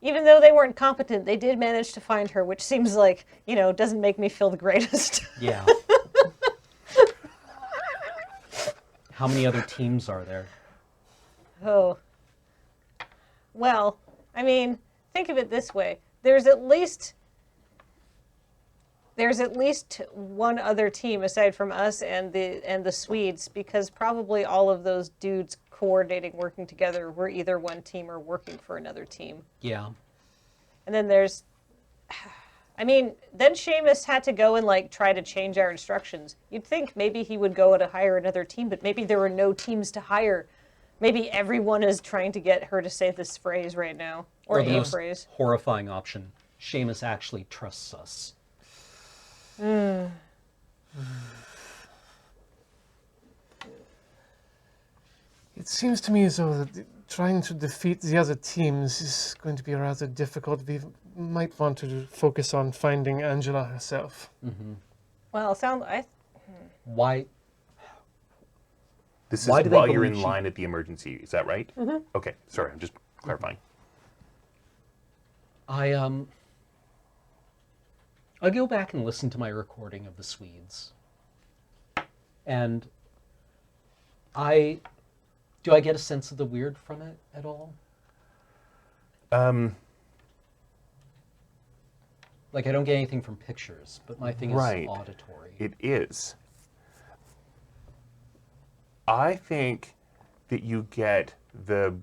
even though they weren't competent, they did manage to find her, which seems like, doesn't make me feel the greatest. Yeah. How many other teams are there? Oh. Well, I mean, think of it this way. There's at least one other team aside from us and the Swedes, because probably all of those dudes coordinating, working together, were either one team or working for another team. Yeah. And then then Seamus had to go and try to change our instructions. You'd think maybe he would go to hire another team, but maybe there were no teams to hire. Maybe everyone is trying to get her to say this phrase right now, or the a most phrase. horrifying option. Seamus actually trusts us. It seems to me as though that trying to defeat the other teams is going to be rather difficult. might want to focus on finding Angela herself. Well, Why? This Why is do they while you're believe in she- line at the emergency. Is that right? Mm-hmm. Okay. Sorry, I'm just clarifying. I'll go back and listen to my recording of the Swedes. And do I get a sense of the weird from it at all? Like, I don't get anything from pictures, but my thing Right. is auditory. It is. I think that you get the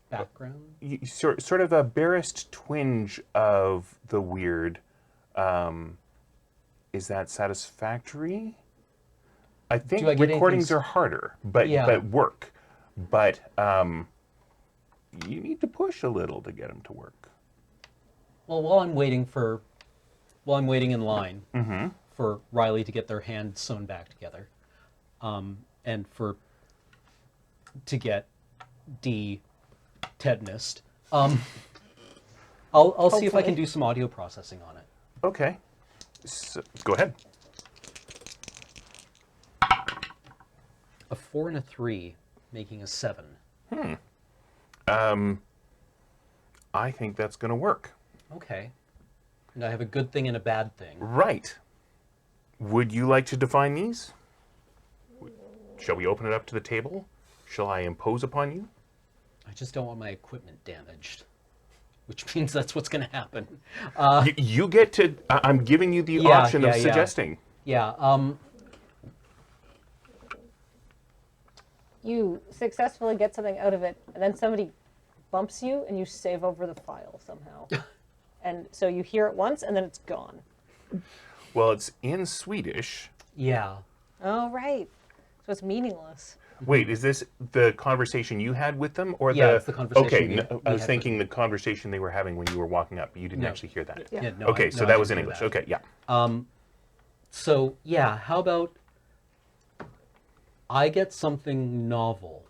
Background? sort of a barest twinge of the weird. Is that satisfactory? I think Do I get recordings anything are harder, but Yeah. work. But you need to push a little to get them to work. Well, while I'm waiting in line for Riley to get their hand sewn back together, and to get D tetanused, I'll see if I can Hopefully. do some audio processing on it. Okay. So, go ahead. A 4 and a 3, making a 7. I think that's going to work. Okay. And I have a good thing and a bad thing. Right. Would you like to define these? Shall we open it up to the table? Shall I impose upon you? I just don't want my equipment damaged, which means that's what's going to happen. You get to. I'm giving you the Yeah, option of yeah. suggesting. Yeah. you successfully get something out of it, and then somebody bumps you, and you save over the file somehow. And so you hear it once, and then it's gone. Well, it's in Swedish. Yeah. Oh, right. So it's meaningless. Wait, is this the conversation you had with them, or Yeah, the? it's the conversation Okay, we no, had I was with thinking the conversation they were having when you were walking up. But you didn't No. actually hear that. Yeah. No, Okay, so that was in English. That. Okay, yeah. So, yeah, how about I get something novel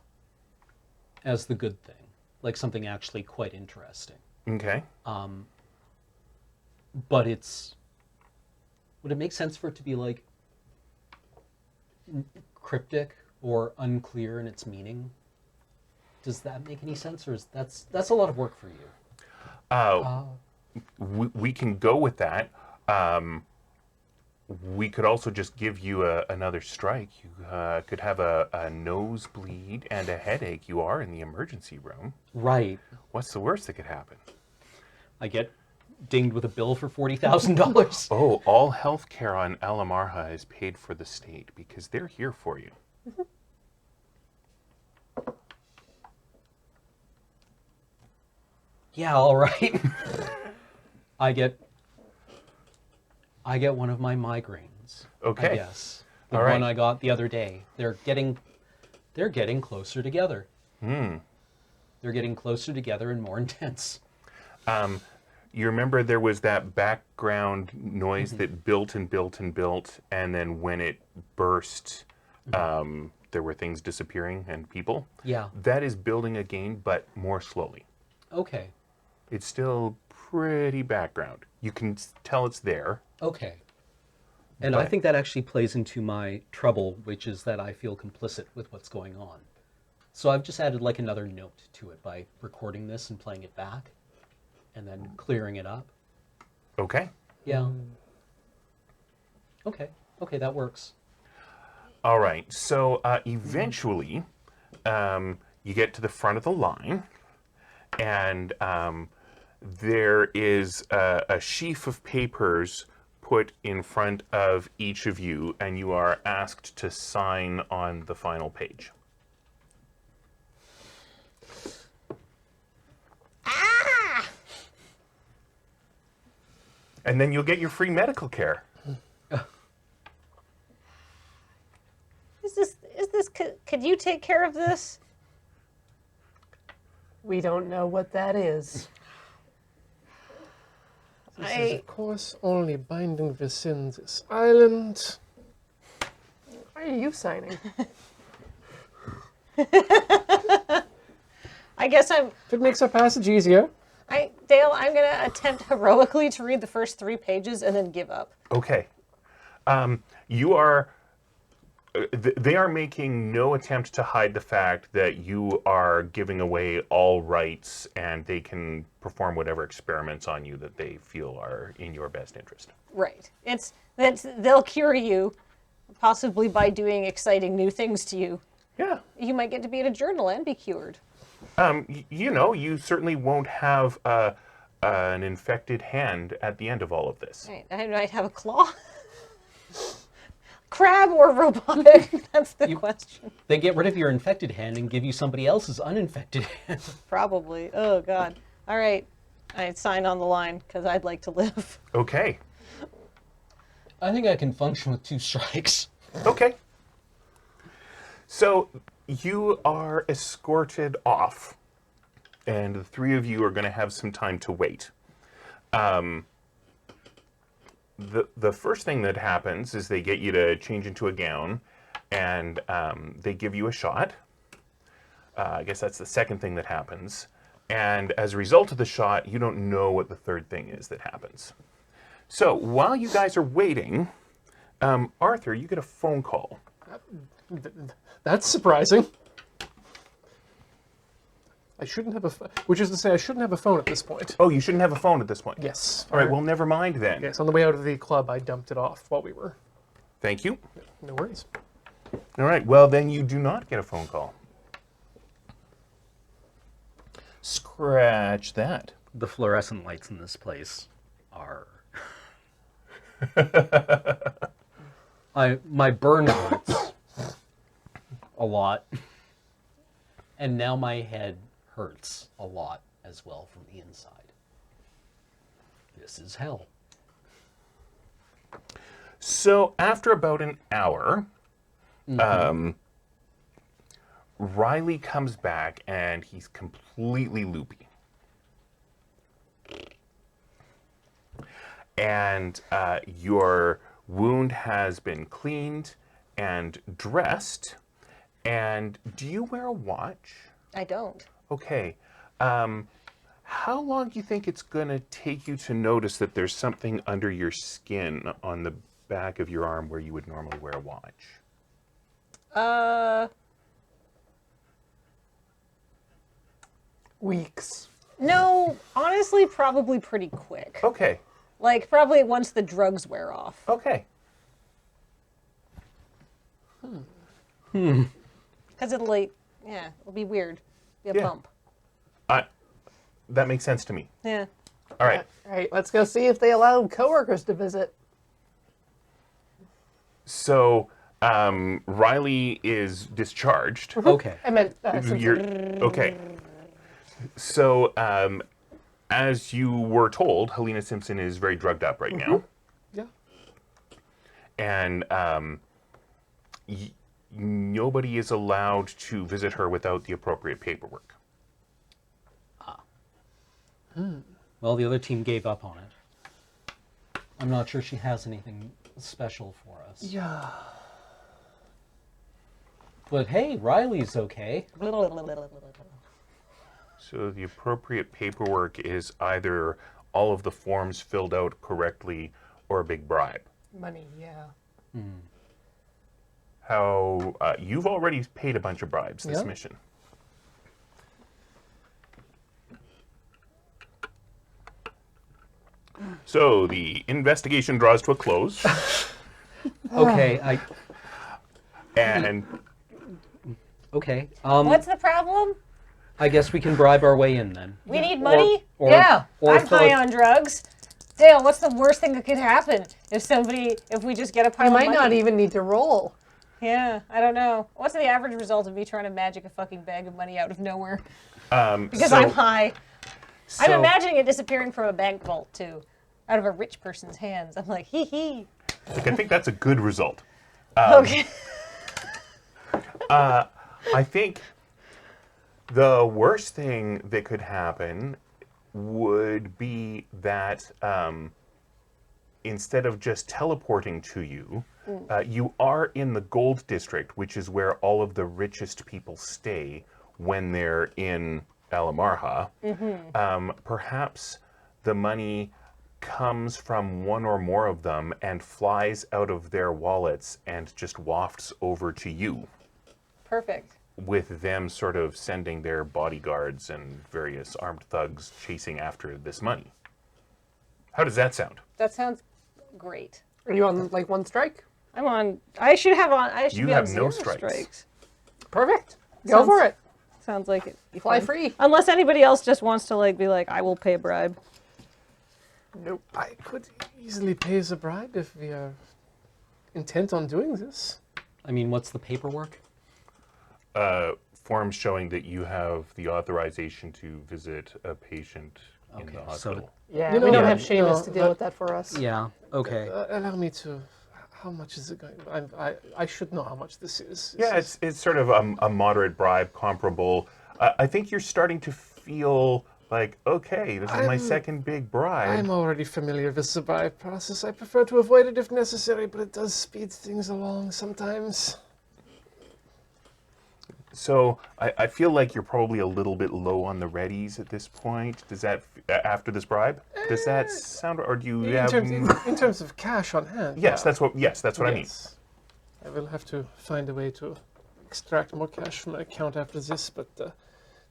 as the good thing, like something actually quite interesting. Okay. But would it make sense for it to be like cryptic or unclear in its meaning? Does that make any sense, or that's a lot of work for you? We can go with that. We could also just give you another strike. You could have a nosebleed and a headache. You are in the emergency room. Right. What's the worst that could happen? I get dinged with a bill for $40,000. Oh, all health care on Alamarha is paid for the state because they're here for you. Yeah, all right. I get one of my migraines. Okay. I guess. The All right. one I got the other day. They're getting closer together. They're getting closer together and more intense. You remember there was that background noise that built and built and built, and then when it burst, there were things disappearing and people? Yeah. That is building again, but more slowly. Okay. It's still pretty background. You can tell it's there. Okay. And I But- think that actually plays into my trouble, which is that I feel complicit with what's going on. So I've just added like another note to it by recording this and playing it back and then clearing it up. Okay. Yeah. Okay. Okay, that works. All right. So eventually, you get to the front of the line, and there is a sheaf of papers put in front of each of you, and you are asked to sign on the final page. And then you'll get your free medical care. Could you take care of this? We don't know what that is. This is, of course, only binding within this island. Why are you signing? I guess I'm. If it makes our passage easier. Dale, I'm going to attempt heroically to read the first 3 pages and then give up. Okay. You are. They are making no attempt to hide the fact that you are giving away all rights, and they can perform whatever experiments on you that they feel are in your best interest. Right. It's that they'll cure you, possibly by doing exciting new things to you. Yeah. You might get to be in a journal and be cured. You know, you certainly won't have an infected hand at the end of all of this. Right. I might have a claw. Crab or robotic? That's the question. They get rid of your infected hand and give you somebody else's uninfected hand. Probably. Oh, God. All right. I sign on the line because I'd like to live. Okay. I think I can function with 2 strikes. Okay. So you are escorted off, and the 3 of you are going to have some time to wait. The first thing that happens is they get you to change into a gown, and they give you a shot. I guess that's the second thing that happens. And as a result of the shot, you don't know what the third thing is that happens. So while you guys are waiting, Arthur, you get a phone call. That's surprising. I shouldn't have which is to say I shouldn't have a phone at this point. Oh, you shouldn't have a phone at this point. Yes. All right, well, never mind then. Yes, on the way out of the club, I dumped it off while we were. Thank you. No worries. All right, well, then you do not get a phone call. Scratch that. The fluorescent lights in this place are... my burn hurts a lot. And now my head hurts a lot as well from the inside. This is hell. So after about an hour, Riley comes back and he's completely loopy. And your wound has been cleaned and dressed. And do you wear a watch? I don't. Okay. How long do you think it's going to take you to notice that there's something under your skin on the back of your arm where you would normally wear a watch? Weeks. No, honestly, probably pretty quick. Okay. Like, probably once the drugs wear off. Okay. Because it'll, like, yeah, it'll be weird. Be a Yeah. bump. That makes sense to me. Yeah. All right. All right, let's go see if they allow coworkers to visit. So Riley is discharged. Okay. I meant Simpson. Okay. So as you were told, Helena Simpson is very drugged up right now. Yeah. And nobody is allowed to visit her without the appropriate paperwork. Well, the other team gave up on it. I'm not sure she has anything special for us. Yeah. But hey, Riley's okay. So the appropriate paperwork is either all of the forms filled out correctly or a big bribe. Money, yeah. How you've already paid a bunch of bribes this Yeah. mission. So the investigation draws to a close, Okay, and okay. What's the problem? I guess we can bribe our way in then. We need money? Or- Yeah, or I'm fill high it- on drugs. Dale, what's the worst thing that could happen if we just get a pile You of might money? not even need to roll. Yeah, I don't know. What's the average result of me trying to magic a fucking bag of money out of nowhere? Because so, I'm high. I'm so- imagining it disappearing from a bank vault, too. Out of a rich person's hands. I'm like, hee hee. Like, I think that's a good result. Okay. I think the worst thing that could happen would be that instead of just teleporting to you, you are in the Gold District, which is where all of the richest people stay when they're in Alamarha, perhaps the money comes from one or more of them and flies out of their wallets and just wafts over to you, Perfect. with them sort of sending their bodyguards and various armed thugs chasing after this money. How does that sound? That sounds great. Are you on like one strike? I'm on. I should have on. I should You be on have no 0 strikes. Perfect. Go Sounds- for it. Sounds like it. Fly free. Unless anybody else just wants to like be like, I will pay a bribe. Nope. I could easily pay as a bribe if we are intent on doing this. I mean, what's the paperwork? Forms showing that you have the authorization to visit a patient in Okay, the so- hospital. Yeah, You we know, don't yeah, have Seamus no, to deal but- with that for us. Yeah. Okay. Allow me to. How much is it going? I should know how much this is. Yeah, it's sort of a moderate bribe, comparable. I think you're starting to feel like, okay, this is my I'm- second big bribe. I'm already familiar with the bribe process. I prefer to avoid it if necessary, but it does speed things along sometimes. So I feel like you're probably a little bit low on the readies at this point. Does that, after this bribe, does that sound, or do you have? In terms of cash on hand. Yes, yeah. that's what I mean. Yes. I will have to find a way to extract more cash from my account after this, but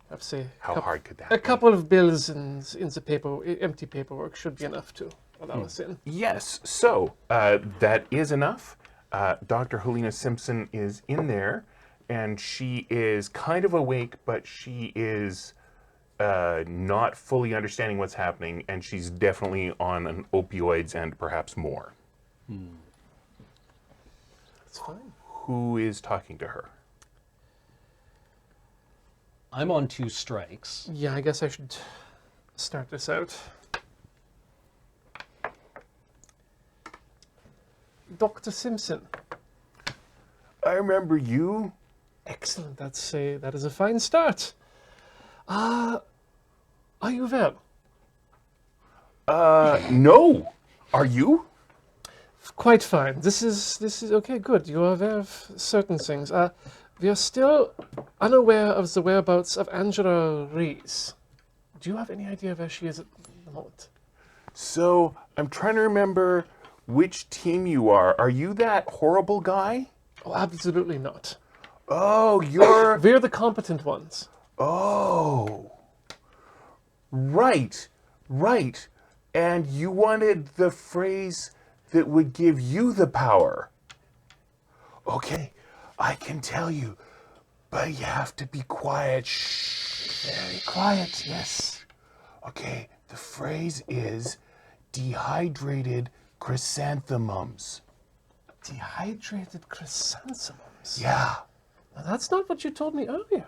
perhaps How hard could that a be? couple of bills in the paper, empty paperwork should be enough to allow us in. Yes, so that is enough. Dr. Helena Simpson is in there, and she is kind of awake, but she is not fully understanding what's happening, and she's definitely on an opioids and perhaps more. That's fine. Who is talking to her? I'm on 2 strikes. Yeah, I guess I should start this out. Dr. Simpson. I remember you. Excellent. That is a fine start. Are you well? No. Are you? Quite fine. This is okay. Good. You are aware of certain things. We are still unaware of the whereabouts of Angela Rees. Do you have any idea where she is at the moment? So, I'm trying to remember which team you are. Are you that horrible guy? Oh, absolutely not. Oh, you're... We're the competent ones. Oh. Right. And you wanted the phrase that would give you the power. Okay, I can tell you, but you have to be quiet. Shh. Very quiet, yes. Okay, the phrase is dehydrated chrysanthemums. Dehydrated chrysanthemums. Yeah. Now, that's not what you told me earlier.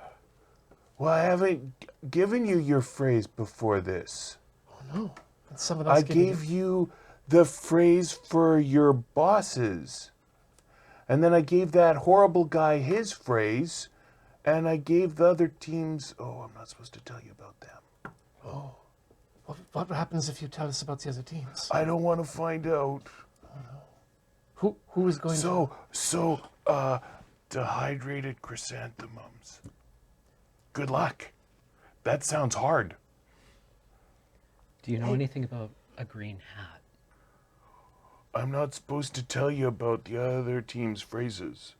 Well, I haven't given you your phrase before this. Oh no. And someone else I gave you the phrase for your bosses. And then I gave that horrible guy his phrase, and I gave the other teams... Oh, I'm not supposed to tell you about them. Oh. What happens if you tell us about the other teams? I don't want to find out. Who is going to... Dehydrated chrysanthemums. Good luck. That sounds hard. Do you know anything about a green hat? I'm not supposed to tell you about the other team's phrases.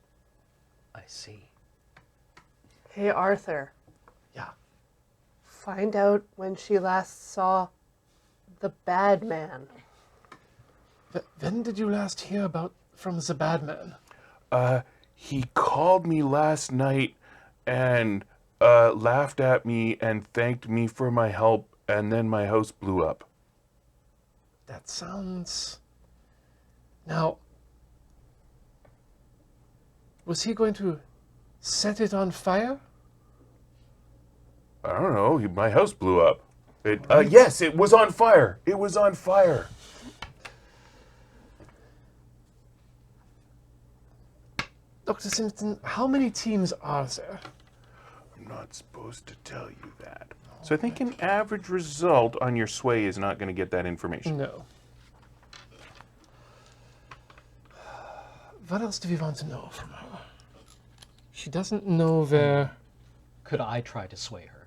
I see. Hey, Arthur. Yeah. Find out when she last saw the bad man. When did you last hear from the bad man? He called me last night and laughed at me and thanked me for my help, and then my house blew up. That sounds... Now, was he going to set it on fire? I don't know. My house blew up. Yes, it was on fire. It was on fire. Dr. Simpson, how many teams are there? I'm not supposed to tell you that. So I think an average result on your sway is not going to get that information. No. What else do we want to know from her? She doesn't know where... Could I try to sway her?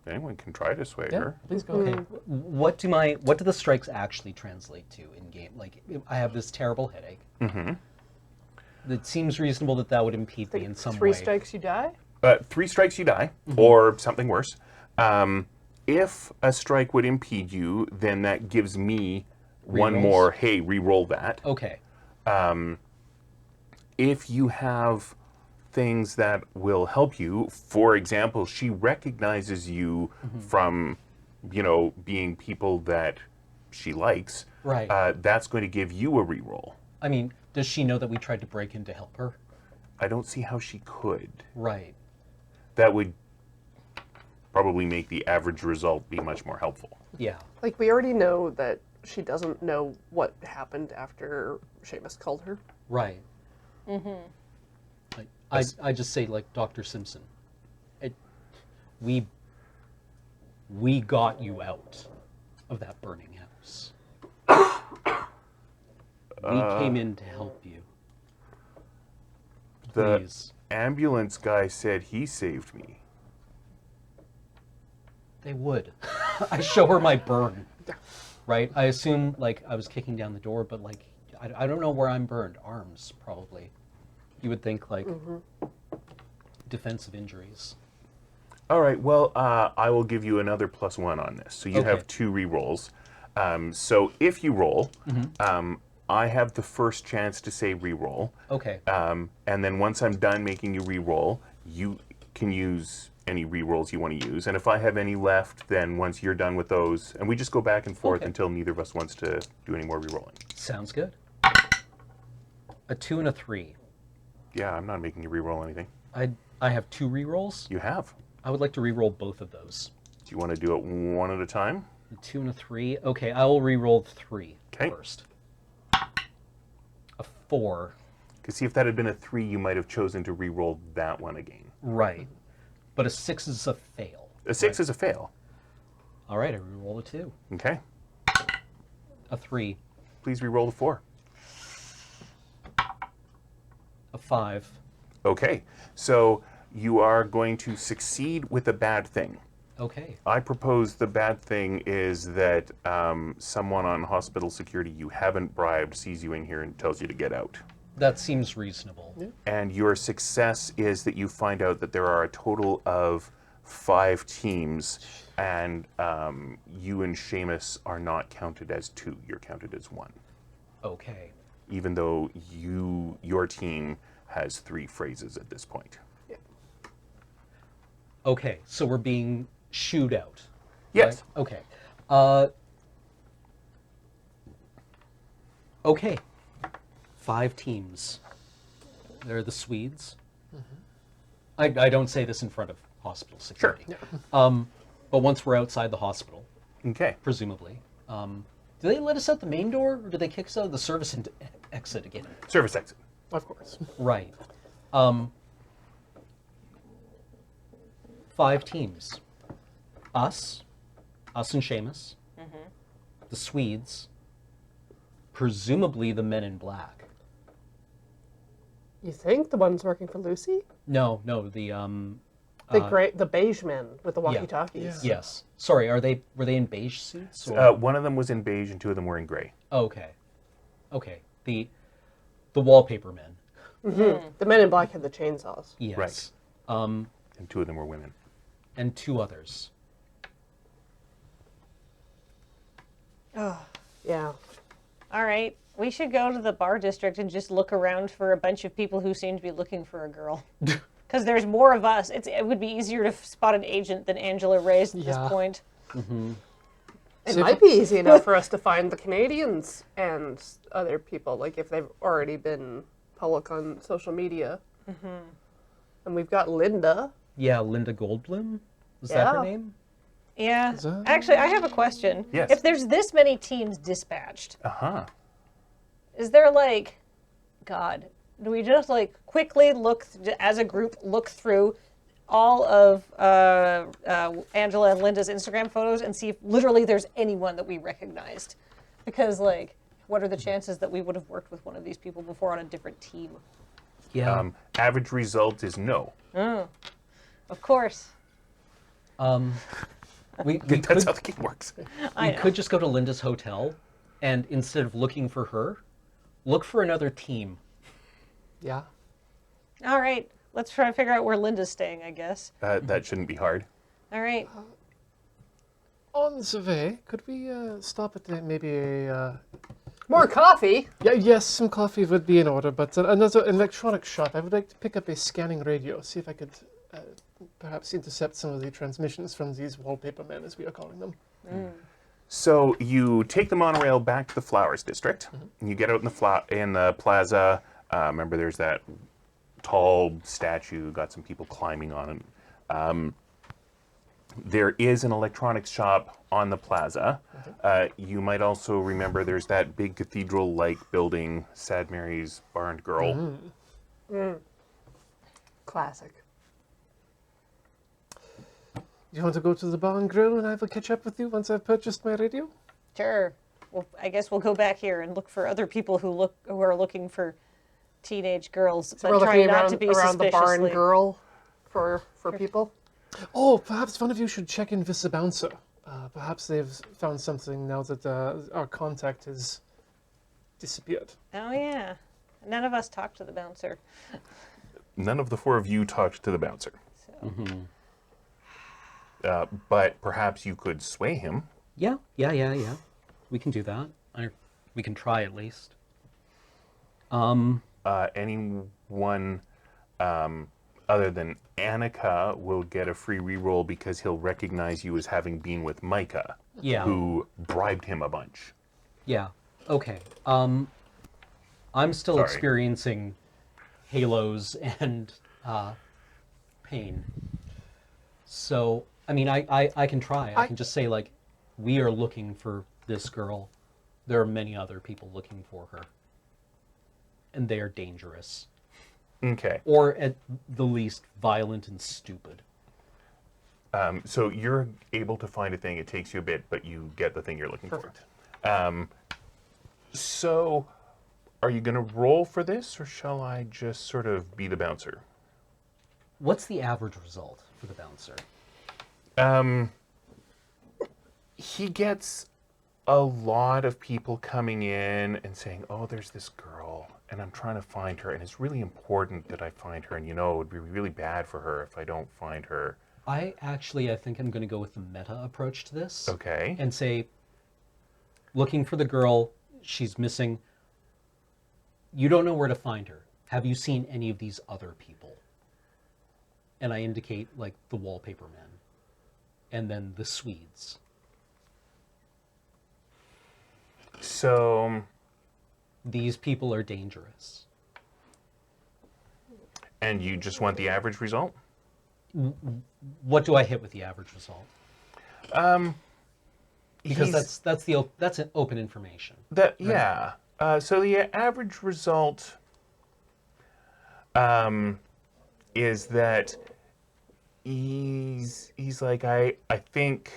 Anyone can try to sway Yeah, her. please go. Okay. What do the strikes actually translate to in game? Like, I have this terrible headache. Mm-hmm. It seems reasonable that would impede me in some Three way. strikes, you die? 3 strikes, you die, or something worse. If a strike would impede you, then that gives me one Rerolls? more, hey, re-roll that. Okay. If you have things that will help you, for example, she recognizes you from, being people that she likes. Right. That's going to give you a re-roll. I mean, does she know that we tried to break in to help her? I don't see how she could. Right. That would probably make the average result be much more helpful. Yeah. Like, we already know that she doesn't know what happened after Seamus called her. Right. I just say, like, Dr. Simpson. We got you out of that burning house. We came in to help you. The Please. ambulance guy said he saved me. They would. I show her my burn. Right? I assume, like, I was kicking down the door, but, like, I don't know where I'm burned. Arms, probably. You would think, like, defensive injuries. All right, well, I will give you another +1 on this. So you Okay. have 2 re-rolls. So if you roll, I have the first chance to say re-roll. Okay. And then once I'm done making you re-roll, you can use any re-rolls you want to use. And if I have any left, then once you're done with those, and we just go back and forth Okay. until neither of us wants to do any more re-rolling. Sounds good. A 2 and a 3. Yeah, I'm not making you re-roll anything. I have 2 rerolls. You have. I would like to reroll both of those. Do you want to do it one at a time? A 2 and a 3. Okay, I will reroll 3 Okay. first. A 4. Because see, if that had been a 3, you might have chosen to re-roll that one again. Right. But a 6 is a fail. A 6 is a fail. All right, I reroll a 2. Okay. A 3. Please re-roll the 4. A 5. Okay. So you are going to succeed with a bad thing. Okay. I propose the bad thing is that someone on hospital security you haven't bribed sees you in here and tells you to get out. That seems reasonable. Yeah. And your success is that you find out that there are a total of 5 teams, and you and Seamus are not counted as 2. You're counted as 1. Okay. Even though your team has 3 phrases at this point. Okay, so we're being shooed out. Yes. Right? Okay. Okay. 5 teams. They're the Swedes. I don't say this in front of hospital security. But once we're outside the hospital, Okay. presumably, do they let us out the main door, or do they kick us out of the service and exit again? Service exit. Of course. Right. 5 teams. Us and Seamus, the Swedes, presumably the men in black. You think the ones working for Lucy? No, The beige men with the walkie-talkies. Yeah. yes. Sorry, were they in beige suits? Or? One of them was in beige and 2 of them were in gray. Okay. The wallpaper men. The men in black had the chainsaws. Yes. Right. And 2 of them were women. And 2 others. Yeah. All right. We should go to the bar district and just look around for a bunch of people who seem to be looking for a girl. Because there's more of us. It would be easier to spot an agent than Angela Reyes at this point. It might be easy enough for us to find the Canadians and other people, like if they've already been public on social media. And we've got Linda. Yeah, Linda Goldblum? Was that her Yeah. name? Yeah. that- Actually, I have a question. Yes. If there's this many teams dispatched, Uh-huh. is there like, God, do we just like quickly as a group, look through all of Angela and Linda's Instagram photos and see if literally there's anyone that we recognized? Because like, what are the chances that we would have worked with one of these people before on a different team? Yeah. Average result is no. Of course. We That's how the game works. we could just go to Linda's hotel, and instead of looking for her, look for another team. Yeah. All right, let's try to figure out where Linda's staying, I guess. That shouldn't be hard. All right. On the way, could we stop at maybe a... More coffee. Yeah, yes, some coffee would be in order, but another electronic shop. I would like to pick up a scanning radio, see if I could perhaps intercept some of the transmissions from these wallpaper men, as we are calling them. So you take the monorail back to the Flowers District. And you get out in the plaza. Remember, there's that tall statue. Got some people climbing on it. There is an electronics shop on the plaza. You might also remember there's that big cathedral-like building, Sad Mary's Bar and Girl. Classic. You want to go to the bar and grill, and I will catch up with you once I've purchased my radio? Sure. Well, I guess we'll go back here and look for other people who are looking for teenage girls, So we're but trying looking not to be around the bar and suspiciously. girl for people. Oh, perhaps one of you should check in with the bouncer. Perhaps they've found something now that our contact has disappeared. Oh yeah. None of us talked to the bouncer. None of the four of you talked to the bouncer. So. But perhaps you could sway him. Yeah. We can do that. We can try at least. Anyone other than Annika will get a free reroll because he'll recognize you as having been with Micah, who bribed him a bunch. Yeah. Okay. I'm still Sorry. experiencing halos and pain. So, I mean, I can try. I can just say, like, we are looking for this girl. There are many other people looking for her. And they are dangerous. Okay. Or at the least, violent and stupid. So you're able to find a thing. It takes you a bit, but you get the thing you're looking for. So are you going to roll for this, or shall I just sort of be the bouncer? What's the average result for the bouncer? He gets a lot of people coming in and saying, oh, there's this girl, and I'm trying to find her, and it's really important that I find her, and it would be really bad for her if I don't find her. I think I'm going to go with the meta approach to this. Okay. And say, looking for the girl, she's missing. You don't know where to find her. Have you seen any of these other people? And I indicate, like, the wallpaper men. And then the Swedes. So... These people are dangerous. And you just want the average result? What do I hit with the average result? Because that's an open information. Yeah. So the average result is that he's like, I think,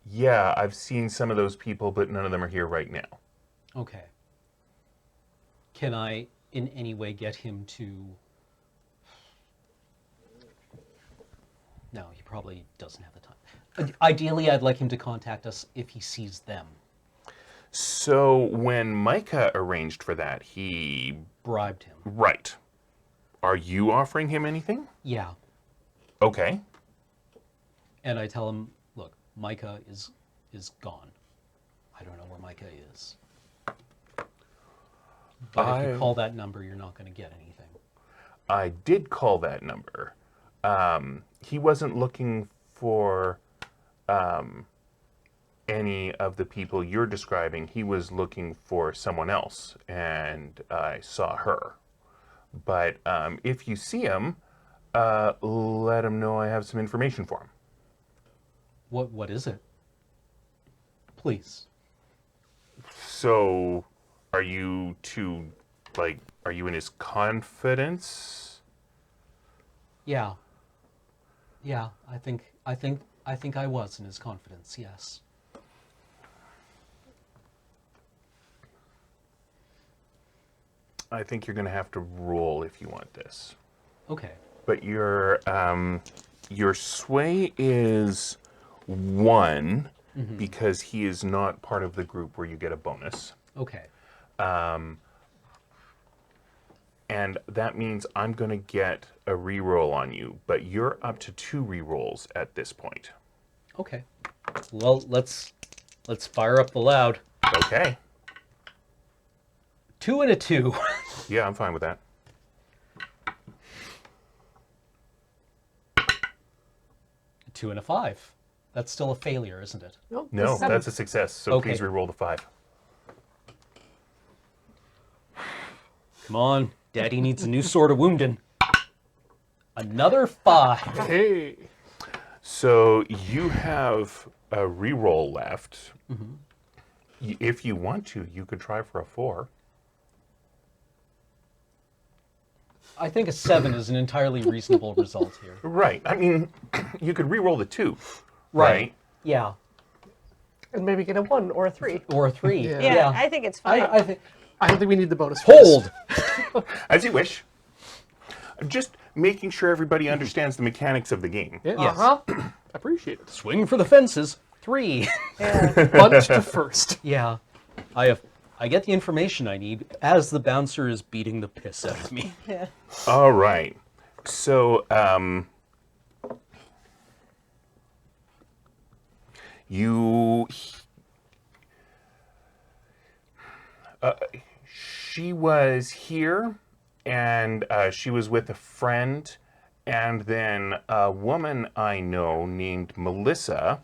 yeah, I've seen some of those people, but none of them are here right now. Okay. Can I in any way get him to... No, he probably doesn't have the time. Ideally, I'd like him to contact us if he sees them. So when Micah arranged for that, he... Bribed him. Right. Are you offering him anything? Yeah. Okay. And I tell him, look, Micah is gone. I don't know where Micah is. But if you call that number, you're not going to get anything. I did call that number. He wasn't looking for any of the people you're describing. He was looking for someone else, and I saw her. But if you see him, let him know I have some information for him. What is it? Please. So, are you in his confidence? Yeah. Yeah, I think I was in his confidence, yes. I think you're going to have to roll if you want this. Okay. But you're your sway is 1 because he is not part of the group where you get a bonus. Okay. And that means I'm going to get a reroll on you, but you're up to 2 rerolls at this point. Okay. Well, let's fire up the loud. Okay. 2 and a 2. Yeah, I'm fine with that. 2 and a 5. That's still a failure, isn't it? Nope, No, seven. that's a success, so Okay. please reroll the 5. Come on, Daddy needs a new sword of wounding. Another 5. Hey. So you have a reroll left. If you want to, you could try for a 4. I think a 7 is an entirely reasonable result here. Right. I mean, you could reroll the 2. Right. Yeah. And maybe get a 1 or a 3. Or a 3. Yeah. Yeah, I think it's fine. I think. I don't think we need the bonus. For this. Hold. As you wish. Just making sure everybody understands the mechanics of the game. Yeah. Yes. Uh-huh. Appreciate it. Swing for the fences. 3. Bunt to first. Yeah. I get the information I need as the bouncer is beating the piss out of me. Yeah. All right. So, she was here, and she was with a friend, and then a woman I know named Melissa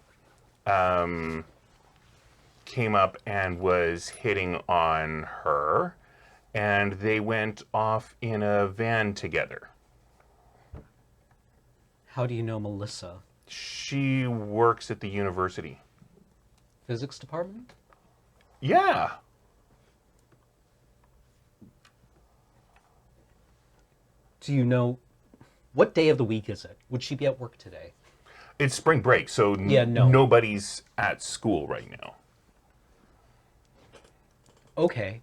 came up and was hitting on her, and they went off in a van together. How do you know Melissa? She works at the university. Physics department? Yeah. Do you know what day of the week is it? Would she be at work today? It's spring break, so Yeah, no. nobody's at school right now. Okay.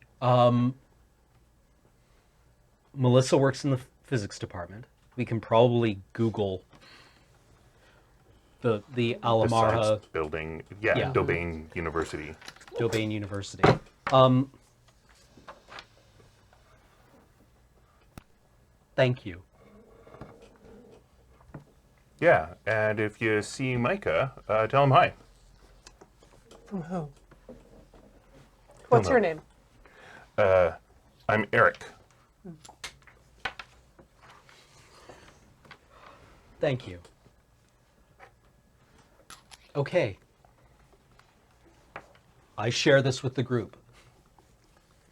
Melissa works in the physics department. We can probably Google the The Alamarha science building, yeah, Yeah. Dobain University. Dobain University. Thank you. Yeah, and if you see Micah, tell him hi. From who? What's no. your name? I'm Eric. Thank you. Okay. I share this with the group.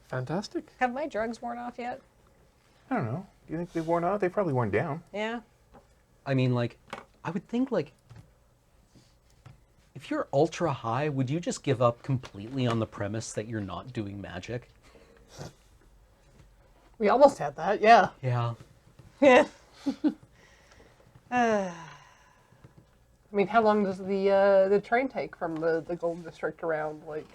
Fantastic. Have my drugs worn off yet? I don't know. Do you think they've worn out? They've probably worn down. Yeah. I mean, like, I would think, like, if you're ultra high, would you just give up completely on the premise that you're not doing magic? We almost had that, yeah. Yeah. Yeah. I mean, how long does the train take from the Gold District around? Like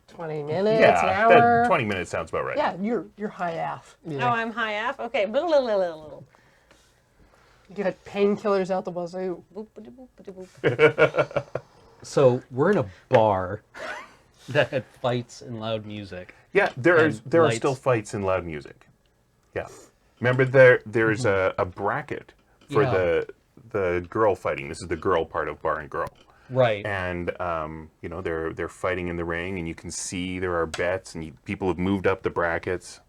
20 minutes, Yeah, an hour? that 20 minutes sounds about right. Yeah, you're high AF. Oh, I'm high af? Okay. Blah, blah, blah, blah, blah. You got painkillers out the wazoo. Boop, boop, boop, boop. So we're in a bar that had fights and loud music. Yeah, there And are lights. still fights and loud music. Yeah. Remember there's a bracket for Yeah. the girl fighting. This is the girl part of Bar and Girl. Right. And you know, they're fighting in the ring, and you can see there are bets, and people have moved up the brackets.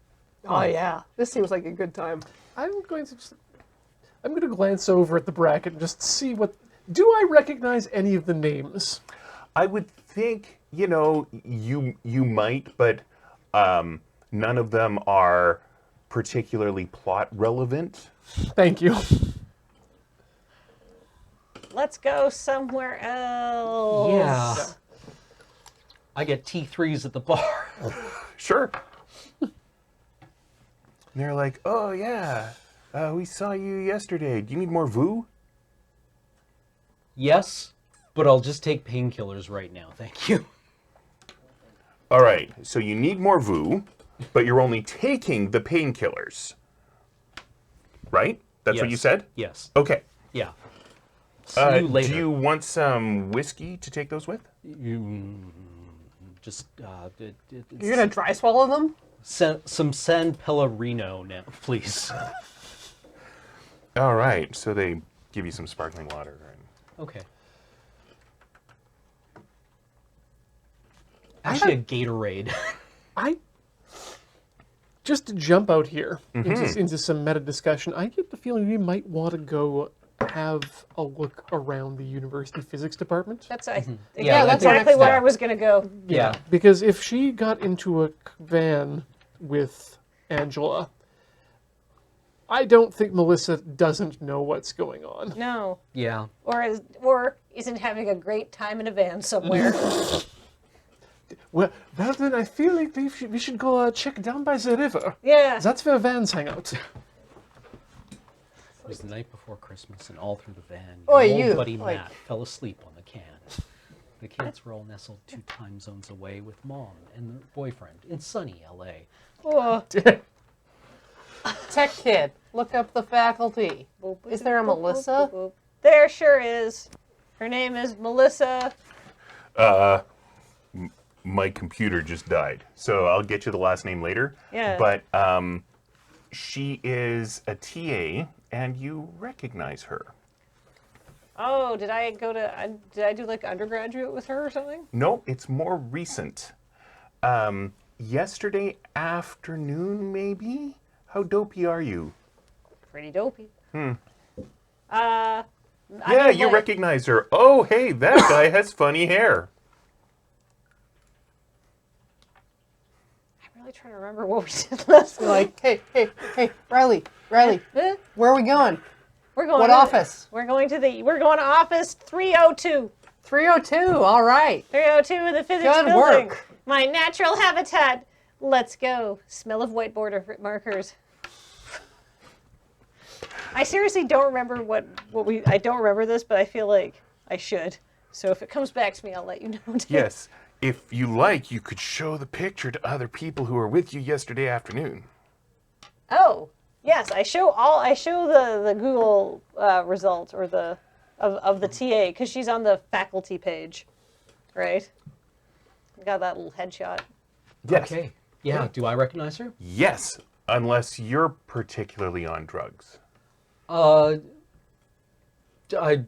Oh, yeah. This seems like a good time. I'm going to glance over at the bracket and just see what. Do I recognize any of the names? I would think, you know, you might, but none of them are particularly plot relevant. Thank you. Let's go somewhere else. Yeah. I get T3s at the bar. Sure. And they're like, oh yeah, we saw you yesterday. Do you need more VOO? Yes, but I'll just take painkillers right now. Thank you. All right, so you need more VOO, but you're only taking the painkillers. Right? That's what you Yes. said? Yes. Okay. Yeah. See you later. Do you want some whiskey to take those with? Just You're gonna dry swallow them? some San Pellegrino now, please. All right. So they give you some sparkling water. Okay. Actually, a Gatorade. Just to jump out here into some meta discussion, I get the feeling we might want to go have a look around the university physics department. That's Yeah, that's that's our exactly next where step. I was gonna go. Yeah. Because if she got into a van with Angela, I don't think Melissa doesn't know what's going on. No, Yeah. or isn't having a great time in a van somewhere. Well, then I feel like we should go check down by the river. Yeah. That's where vans hang out. It was the night before Christmas, and all through the van, Oi, your old you, buddy like- Matt fell asleep on the can. The kids were all nestled 2 time zones away with Mom and their boyfriend in sunny L.A. Oh. Tech kid, look up the faculty. Is there a Melissa? There sure is. Her name is Melissa. My computer just died, so I'll get you the last name later. Yeah. But she is a TA, and you recognize her. Oh, did I do like undergraduate with her or something? No, it's more recent. Yesterday afternoon, maybe? How dopey are you? Pretty dopey. Yeah, you recognize her. Oh, hey, that guy has funny hair. I'm really trying to remember what we did last You're night. like, hey, Riley, Eh? where are we going? We're going. What to office? We're going to office 302. 302, all right. 302 in the physics Good building. work. My natural habitat. Let's go. Smell of whiteboard markers. I seriously don't remember I don't remember this, but I feel like I should. So if it comes back to me, I'll let you know. Yes, if you like, you could show the picture to other people who were with you yesterday afternoon. Oh, yes, I show the Google result or of the TA because she's on the faculty page, right? Got that little headshot. Yes. Okay. Yeah. Do I recognize her? Yes, unless you're particularly on drugs. I'd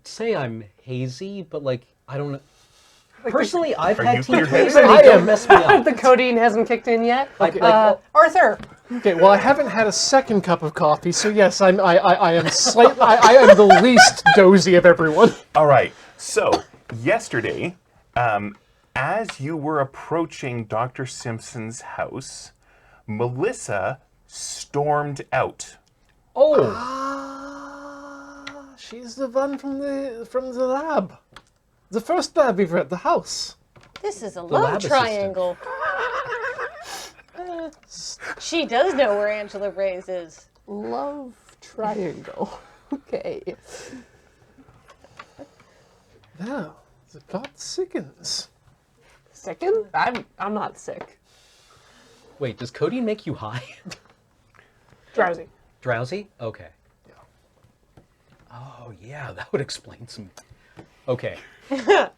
say I'm hazy, but I don't know. Personally, I've Are had you clear-headed? TKs and they don't mess me up. The codeine hasn't kicked in yet. Okay. Arthur, Okay, well, I haven't had a second cup of coffee, so yes, I am slightly, I am the least dozy of everyone. All right, so yesterday, as you were approaching Dr. Simpson's house, Melissa stormed out. She's the one from the lab. The first lab we've read, the house. This is a lab love assistant. triangle. She does know where Angela Reyes is. love triangle. Okay. Now, the plot sickens. Second? I'm not sick. Wait, does codeine make you high? Drowsy. Drowsy? Okay. Oh, yeah, that would explain some. Okay. To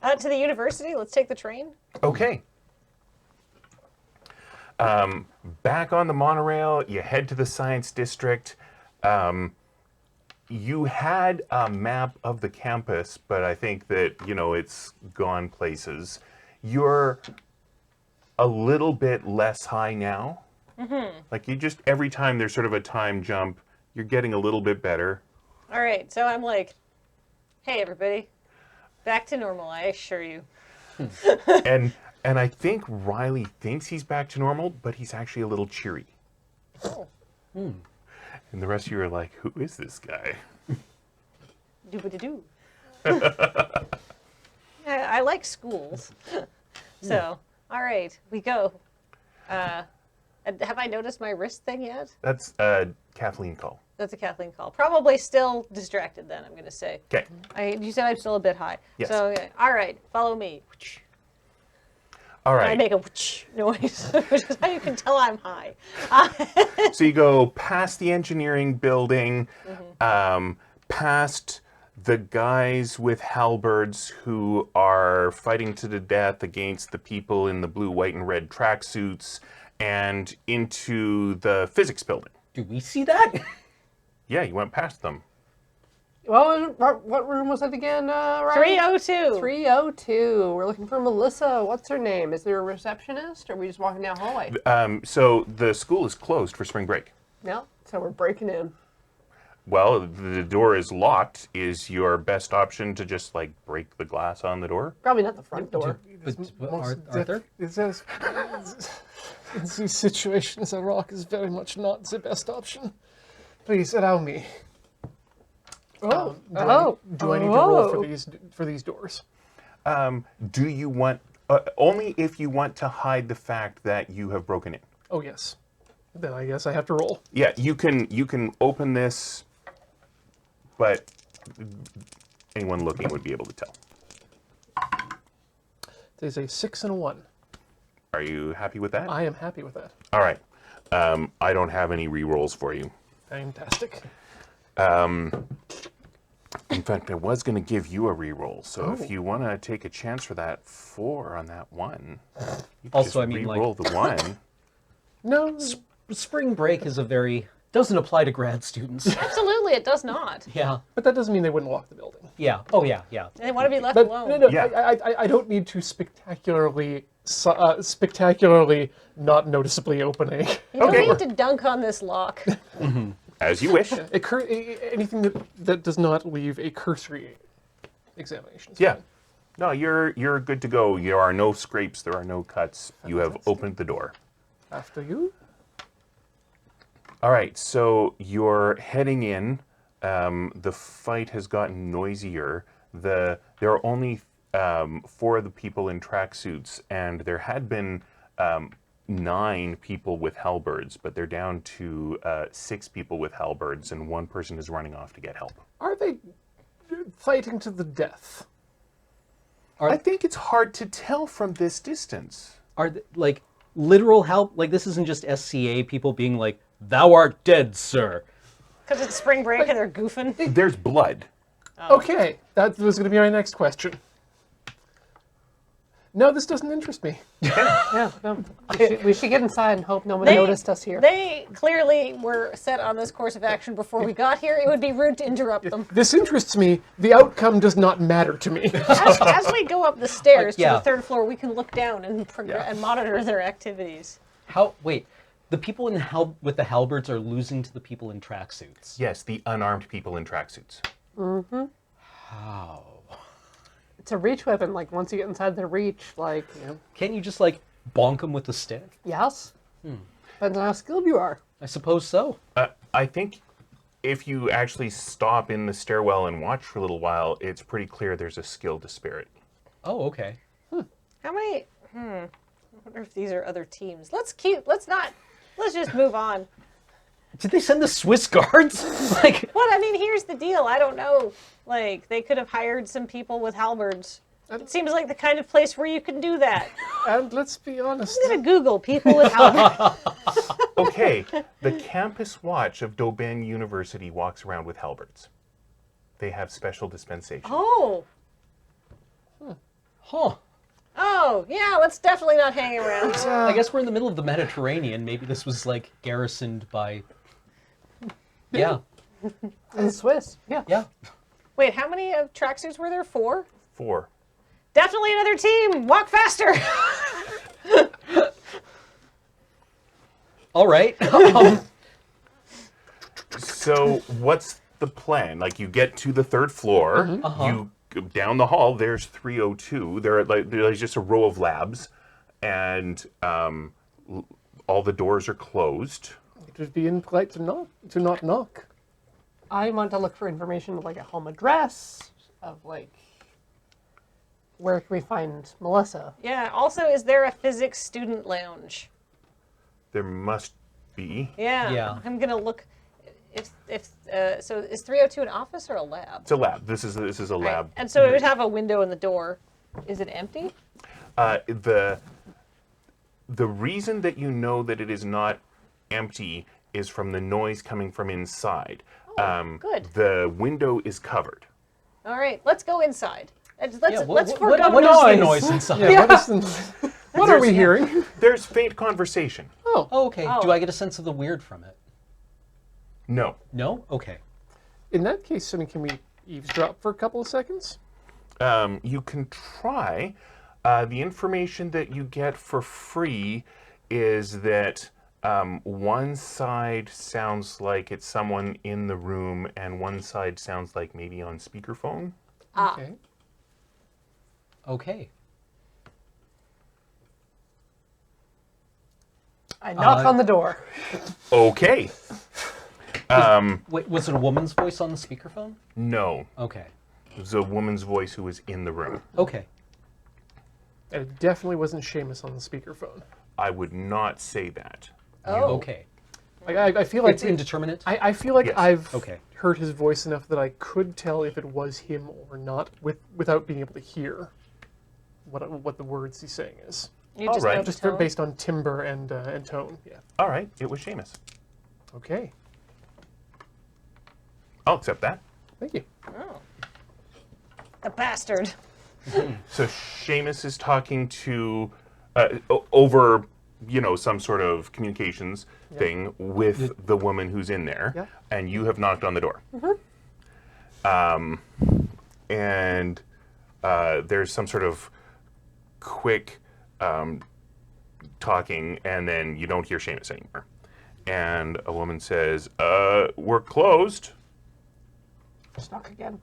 the university. Let's take the train. Okay. Back on the monorail, you head to the science district. You had a map of the campus, but I think that, it's gone places. You're a little bit less high now. Mm-hmm. Like every time there's sort of a time jump, you're getting a little bit better. All right. So I'm like, hey, everybody. Back to normal, I assure you. And I think Riley thinks he's back to normal, but he's actually a little cheery. Oh. And the rest of you are like, who is this guy? Doo-ba-doo-doo. I like schools. So, all right, we go. Have I noticed my wrist thing yet? That's a Kathleen call. That's a Kathleen call. Probably still distracted then, I'm going to say. Okay. You said I'm still a bit high. Yes. So, okay. All right, follow me. All I right. make a whoosh noise, which is how you can tell I'm high. So you go past the engineering building, past the guys with halberds who are fighting to the death against the people in the blue, white, and red tracksuits, and into the physics building. Do we see that? Yeah, you went past them. What room was it again, Ryan? 302. 302. We're looking for Melissa. What's her name? Is there a receptionist, or are we just walking down the hallway? So the school is closed for spring break. No. So we're breaking in. Well, the door is locked. Is your best option to just, like, break the glass on the door? Probably not the front door. But Arthur? It says, in these situations, a rock is very much not the best option. Please allow me. Do I need to roll for these doors? Do you want... only if you want to hide the fact that you have broken in. Oh, yes. Then I guess I have to roll. Yeah, you can open this, but anyone looking would be able to tell. There's a 6 and a 1. Are you happy with that? I am happy with that. All right. I don't have any re-rolls for you. Fantastic. In fact, I was going to give you a re-roll, so if you want to take a chance for that 4 on that 1, you can Also, just I mean, re-roll the 1. No, Spring break is doesn't apply to grad students. Absolutely, it does not. Yeah. but that doesn't mean they wouldn't lock the building. Yeah. Oh, yeah, yeah. They want to be left But alone. no, Yeah. I don't need to spectacularly not noticeably open a. You don't need to dunk on this lock. As you wish. Anything that does not leave a cursory examination. is Yeah. fine. No, you're good to go. There are no scrapes. There are no cuts. You have opened the door. After you. All right, so you're heading in. The fight has gotten noisier. There are only 4 of the people in tracksuits, and there had been 9 people with halberds, but they're down to 6 people with halberds, and 1 person is running off to get help. Are they fighting to the death? I think it's hard to tell from this distance. Are like literal help? Like this isn't just SCA people being like, "Thou art dead, sir." Because it's spring break and they're goofing. There's blood. Okay, that was going to be my next question. No, this doesn't interest me. Yeah, no. We should get inside and hope no one noticed us here. They clearly were set on this course of action before we got here. It would be rude to interrupt them. This interests me. The outcome does not matter to me. As we go up the stairs to yeah. the 3rd floor, we can look down and and monitor their activities. Wait, the people with the halberds are losing to the people in tracksuits. Yes, the unarmed people in tracksuits. How? It's a reach weapon. Like once you get inside the reach, like Can't you just like bonk them with the stick? yes. Depends on how skilled you are. I suppose so. I think if you actually stop in the stairwell and watch for a little while, it's pretty clear there's a skill disparity. Oh, okay. How many? I wonder if these are other teams. Let's just move on. Did they send the Swiss guards? Like, What? I mean, here's the deal. I don't know. Like, they could have hired some people with halberds. It seems like the kind of place where you can do that. And let's be honest. I'm gonna Google people with halberds. Okay, the campus watch of Doben University walks around with halberds. They have special dispensation. Oh. huh. Oh, yeah, let's definitely not hang around. I guess we're in the middle of the Mediterranean. Maybe this was like garrisoned by. Yeah. And Swiss. Yeah. Yeah. Wait, how many tracksuits were there? 4? 4. Definitely another team. Walk faster. All right. So what's the plan? Like you get to the 3rd floor, you go down the hall. There's 302. There's just a row of labs, and all the doors are closed. It would be impolite to not knock. I want to look for information like a home address of like where can we find Melissa? Yeah, also, is there a physics student lounge? There must be. Yeah. Yeah. I'm gonna look. So is 302 an office or a lab? It's a lab. This is a Right. lab. And so it would have a window in the door. Is it empty? The reason that you know that it is not empty is from the noise coming from inside. Good. The window is covered. All right, let's go inside. Let's what forego is the noise inside? Yeah, what are we hearing? There's faint conversation. Oh, Oh, okay. Oh. Do I get a sense of the weird from it? No. No? Okay. in that case, I mean, can we eavesdrop for a couple of seconds? You can try. The information that you get for free is that one side sounds like it's someone in the room, and one side sounds like maybe on speakerphone. Okay. Okay. I knock on the door. Okay. Wait, was it a woman's voice on the speakerphone? No, Okay. it was a woman's voice who was in the room. Okay. And it definitely wasn't Seamus on the speakerphone. I would not say that. Oh. Okay. I feel like It's indeterminate? I feel like Yes. I've Okay. heard his voice enough that I could tell if it was him or not, without being able to hear what the words he's saying is. You All just right. know the Just tone? based on timbre and tone. Yeah. All right, it was Seamus. Okay. I'll accept that. Thank you. Oh. The bastard. So Seamus is talking to over, some sort of communications thing with the woman who's in there, Yeah. and you have knocked on the door. And there's some sort of quick talking, and then you don't hear Seamus anymore. And a woman says, "We're closed." Just knock again.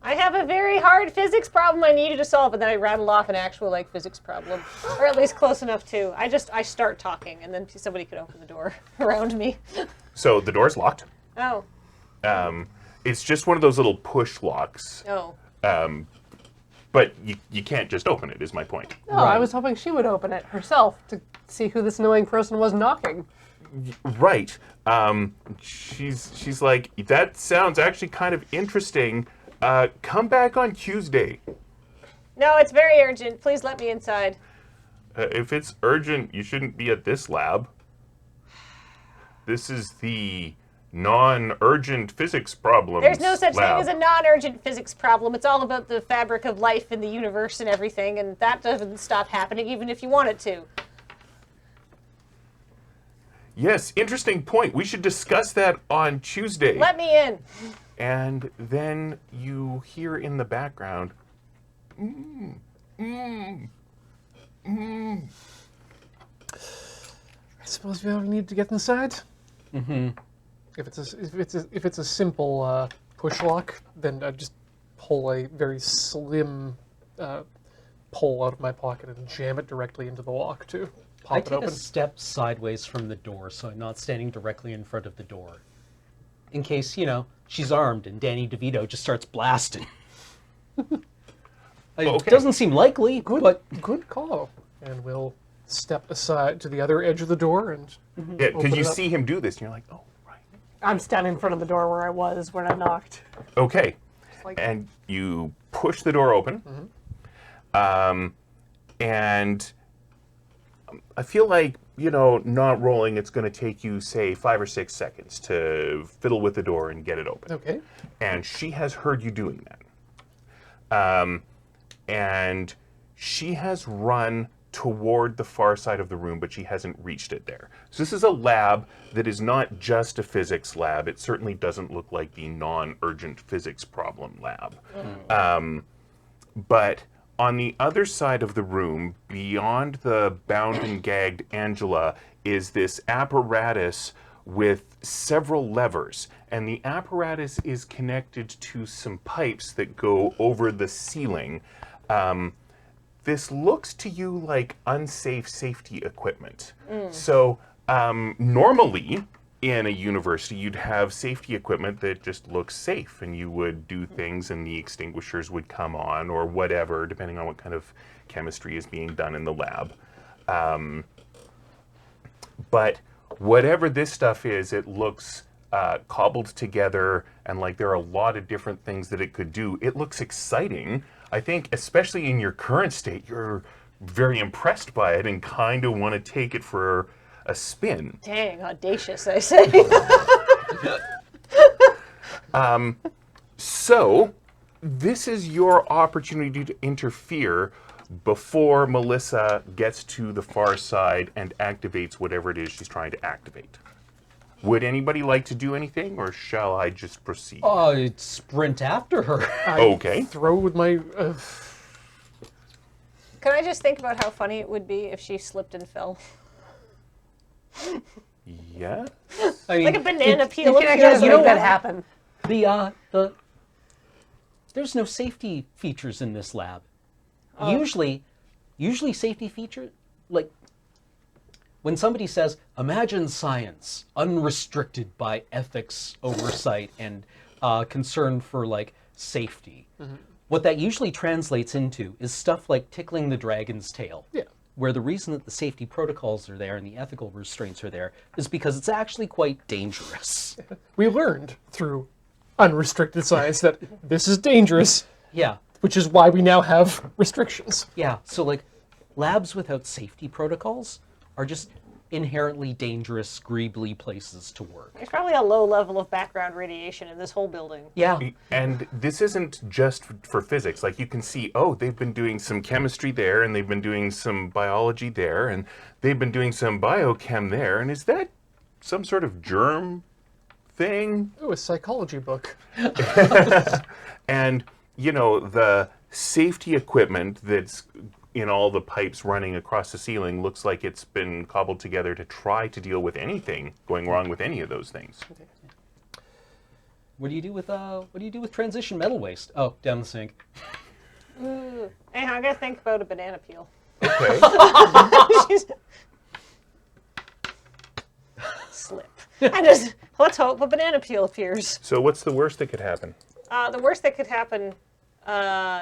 I have a very hard physics problem I need you to solve, and then I rattle off an actual physics problem, or at least close enough to. I start talking, and then somebody could open the door around me. So the door's locked. Oh, It's just one of those little push locks. oh. But you can't just open it, is my point. No, I was hoping she would open it herself to see who this annoying person was knocking. Right. She's like, that sounds actually kind of interesting. Come back on Tuesday. No, it's very urgent. Please let me inside. If it's urgent, you shouldn't be at this lab. This is the non-urgent physics problems There's no such lab. thing as a non-urgent physics problem. It's all about the fabric of life in the universe and everything, and that doesn't stop happening even if you want it to. Yes, interesting point. We should discuss that on Tuesday. Let me in. And then you hear in the background, I suppose we all need to get inside. Mm-hmm. If it's a simple push lock, then I just pull a very slim pole out of my pocket and jam it directly into the lock to pop I it take open. a step sideways from the door, so I'm not standing directly in front of the door. In case, she's armed and Danny DeVito just starts blasting. It Okay. doesn't seem likely, but Good call. And we'll step aside to the other edge of the door and yeah, Open because you it up. see him do this, and you're like, oh, right. I'm standing in front of the door where I was when I knocked. Okay. like- And you push the door open. And I feel like, not rolling, it's going to take you, say, 5 or 6 seconds to fiddle with the door and get it open. okay. And she has heard you doing that. And she has run toward the far side of the room, but she hasn't reached it there. So this is a lab that is not just a physics lab. It certainly doesn't look like the non-urgent physics problem lab. But on the other side of the room, beyond the bound and gagged Angela, is this apparatus with several levers. And the apparatus is connected to some pipes that go over the ceiling. This looks to you like unsafe safety equipment. So normally in a university, you'd have safety equipment that just looks safe, and you would do things and the extinguishers would come on or whatever, depending on what kind of chemistry is being done in the lab. But whatever this stuff is, it looks cobbled together, and like there are a lot of different things that it could do. It looks exciting. I think, especially in your current state, you're very impressed by it and kind of want to take it for a spin. Dang, audacious, I say. So, this is your opportunity to interfere before Melissa gets to the far side and activates whatever it is she's trying to activate. Would anybody like to do anything, or shall I just proceed? Sprint after her. Okay. Throw with my. Can I just think about how funny it would be if she slipped and fell? Yeah. I mean, Like a banana peel. You can appears actually like make that that. happen. There's no safety features in this lab. Usually safety feature, like when somebody says, imagine science unrestricted by ethics oversight and concern for like safety. What that usually translates into is stuff like tickling the dragon's tail. Yeah. Where the reason that the safety protocols are there and the ethical restraints are there is because it's actually quite dangerous. We learned through unrestricted science that this is dangerous, Yeah. which is why we now have restrictions. Yeah, so like labs without safety protocols are just inherently dangerous, greebly places to work. There's probably a low level of background radiation in this whole building. Yeah. And this isn't just for physics. Like you can see, oh, they've been doing some chemistry there, and they've been doing some biology there, and they've been doing some biochem there. And is that some sort of germ thing? Ooh, a psychology book. And, you know, the safety equipment that's in all the pipes running across the ceiling looks like it's been cobbled together to try to deal with anything going wrong with any of those things. What do you do with transition metal waste? Oh, down the sink. Anyhow, I gotta think about a banana peel. Okay. Slip. I just, let's hope a banana peel appears. So what's the worst that could happen? The worst that could happen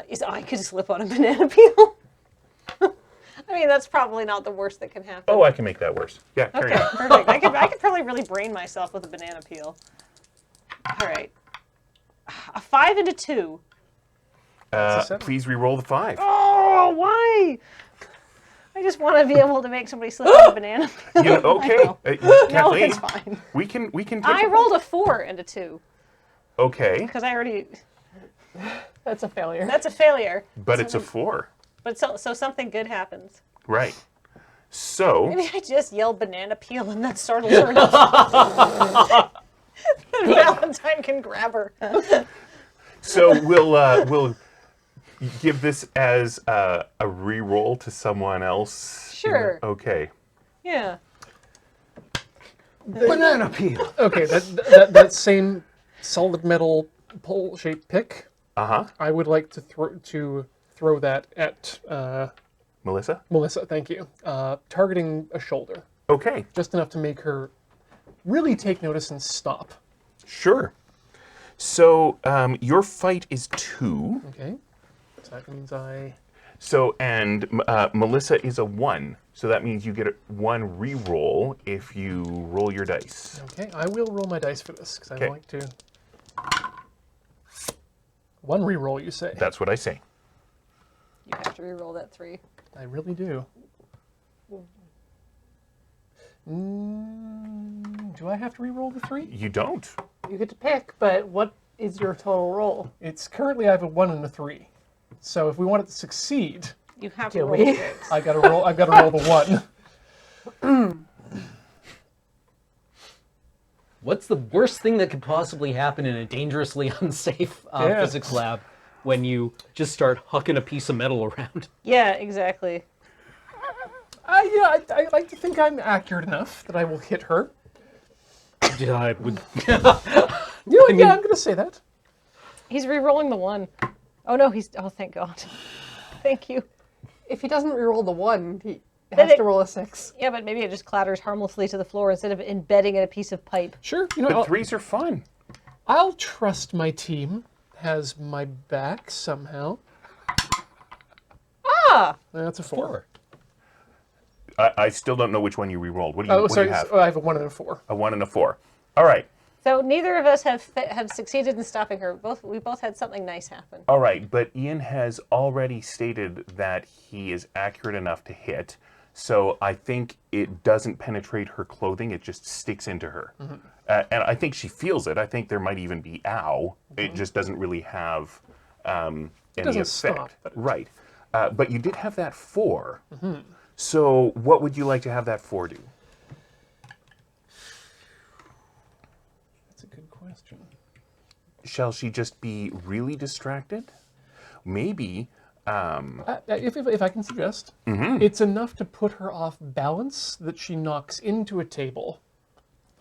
is I could slip on a banana peel. I mean, that's probably not the worst that can happen. Oh, I can make that worse. Yeah, carry Okay, on. perfect. I could probably really brain myself with a banana peel. All right. A 5 and a 2. Please re-roll the 5. Oh, why? I just want to be able to make somebody slip on a banana peel. You, okay. No, Kathleen, it's fine. we can take I rolled a 4 and a 2 Okay, because I already. That's a failure. That's a failure. but it's a 4. But so something good happens. Right. So, Maybe I just yelled banana peel and that startles her enough. Valentine can grab her. we'll give this as a re-roll to someone else. Sure. Okay. Yeah. Banana peel. Okay, that same solid metal pole-shaped pick, Uh-huh. I would like to throw that at Melissa? Melissa. Thank you. Targeting a shoulder, Okay. just enough to make her really take notice and stop. Sure. So, your fight is 2. Okay, so that means I. So, and Melissa is a 1. So that means you get a 1 re-roll if you roll your dice. Okay, I will roll my dice for this because Okay. I like to. 1 re-roll, you say? That's what I say. You have to re-roll that 3. I really do. Do I have to re-roll the 3? You don't. You get to pick, but what is your total roll? It's currently I have a 1 and a 3. So if we want it to succeed, You have Do to roll we? it. I gotta roll. I've got to roll the 1. What's the worst thing that could possibly happen in a dangerously unsafe Yeah. physics lab when you just start hucking a piece of metal around? Yeah, exactly. I like to think I'm accurate enough that I will hit her. Yeah, I would. Yeah, I'm gonna say that. He's re-rolling the 1. Oh no, he's. Oh, thank God. Thank you. If he doesn't re-roll the 1, he Then has it- to roll a 6. Yeah, but maybe it just clatters harmlessly to the floor instead of embedding in a piece of pipe. Sure, you know, But 3s are fun. I'll trust my team has my back somehow. Ah! That's a 4. I still don't know which one you re-rolled. What do you, Oh, what do sorry, you have? I have a 1 and a 4. A 1 and a 4. All right. So neither of us have succeeded in stopping her. We both had something nice happen. All right, but Ian has already stated that he is accurate enough to hit. So I think it doesn't penetrate her clothing. It just sticks into her. And I think she feels it. I think there might even be ow. It just doesn't really have any doesn't effect. stop, but it- Right. But you did have that 4. So what would you like to have that 4 do? That's a good question. Shall she just be really distracted? Maybe. If I can suggest, it's enough to put her off balance that she knocks into a table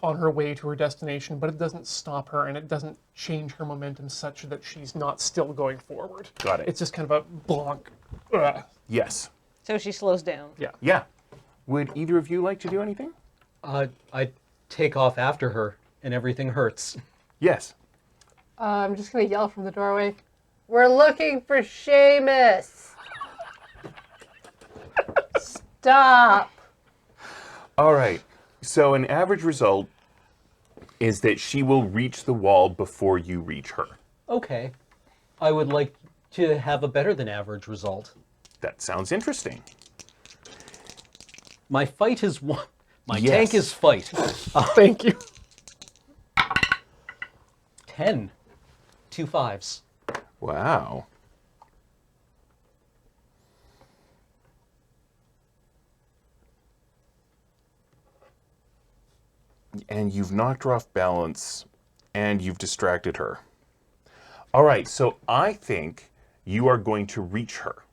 on her way to her destination, but it doesn't stop her and it doesn't change her momentum such that she's not still going forward. Got it. It's just kind of a bonk. Yes. So she slows down. Yeah. Yeah. Would either of you like to do anything? I take off after her, and everything hurts. Yes. I'm just gonna yell from the doorway. We're looking for Seamus. Stop. All right. So an average result is that she will reach the wall before you reach her. Okay. I would like to have a better than average result. That sounds interesting. My fight is one. My Yes. tank is fight. Thank you. 10. 2 5s. Wow. And you've knocked her off balance, and you've distracted her. All right, so I think you are going to reach her.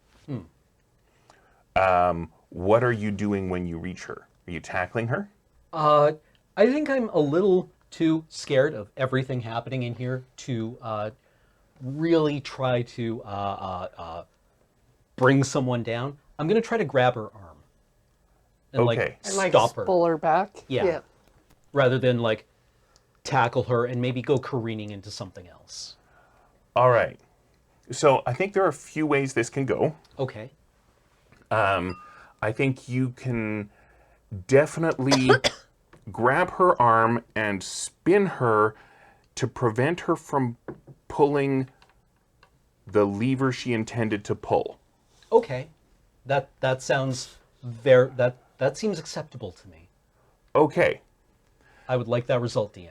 What are you doing when you reach her? Are you tackling her? I think I'm a little too scared of everything happening in here to really try to bring someone down. I'm going to try to grab her arm and Okay. And like stop her pull her back. Yeah. rather than like tackle her and maybe go careening into something else. All right. So I think there are a few ways this can go. Okay. I think you can definitely grab her arm and spin her to prevent her from pulling the lever she intended to pull. Okay. That sounds that seems acceptable to me. Okay. I would like that result, DM.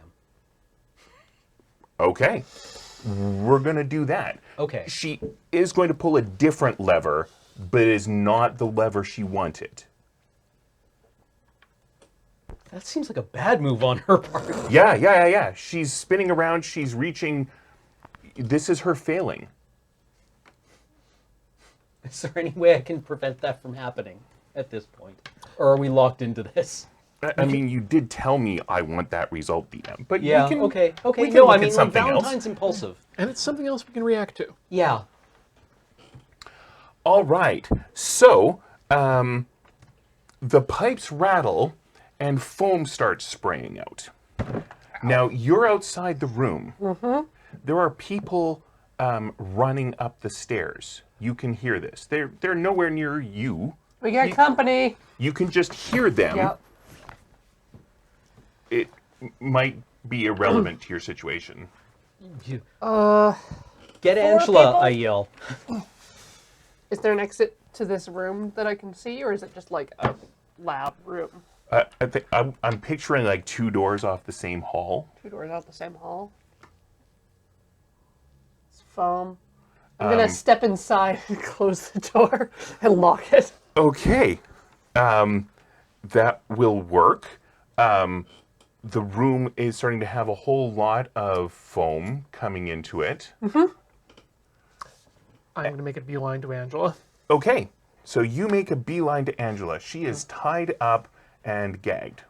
Okay. We're going to do that. Okay. She is going to pull a different lever, but it is not the lever she wanted. That seems like a bad move on her part. Yeah. She's spinning around. She's reaching. This is her failing. Is there any way I can prevent that from happening at this point? Or are we locked into this? I mean, you did tell me I want that result, DM. But Yeah, we can, okay. we can No, look I at mean, like, something else. Valentine's impulsive. And it's something else we can react to. Yeah. All right. So, the pipes rattle and foam starts spraying out. Now, you're outside the room. Mm-hmm. There are people running up the stairs. You can hear this. They're nowhere near you. We got company. You can just hear them. Yep. It might be irrelevant to your situation. Get Angela, people? I yell. Is there an exit to this room that I can see, or is it just like a lab room? I'm picturing like 2 doors off the same hall. 2 doors out the same hall. It's foam. I'm gonna step inside and close the door and lock it. Okay, that will work. The room is starting to have a whole lot of foam coming into it. I'm going to make a beeline to Angela. Okay, so you make a beeline to Angela. She is tied up and gagged.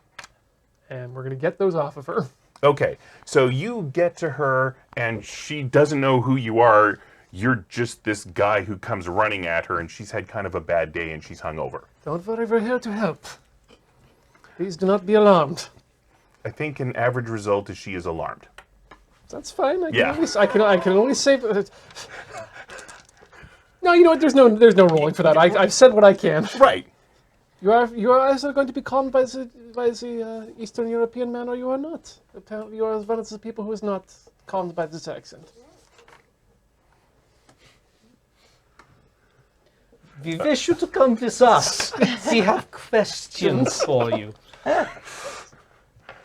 And we're going to get those off of her. Okay, so you get to her and she doesn't know who you are. You're just this guy who comes running at her and she's had kind of a bad day and she's hungover. Don't worry, we're here to help. Please do not be alarmed. I think an average result is she is alarmed. That's fine. Yeah. I can only say. No, you know what? There's no rolling for that. I've said what I can. Right. You are either going to be calmed by the Eastern European man, or you are not. Apparently, you are one of the people who is not calmed by this accent. We wish you to come with us. We have questions for you.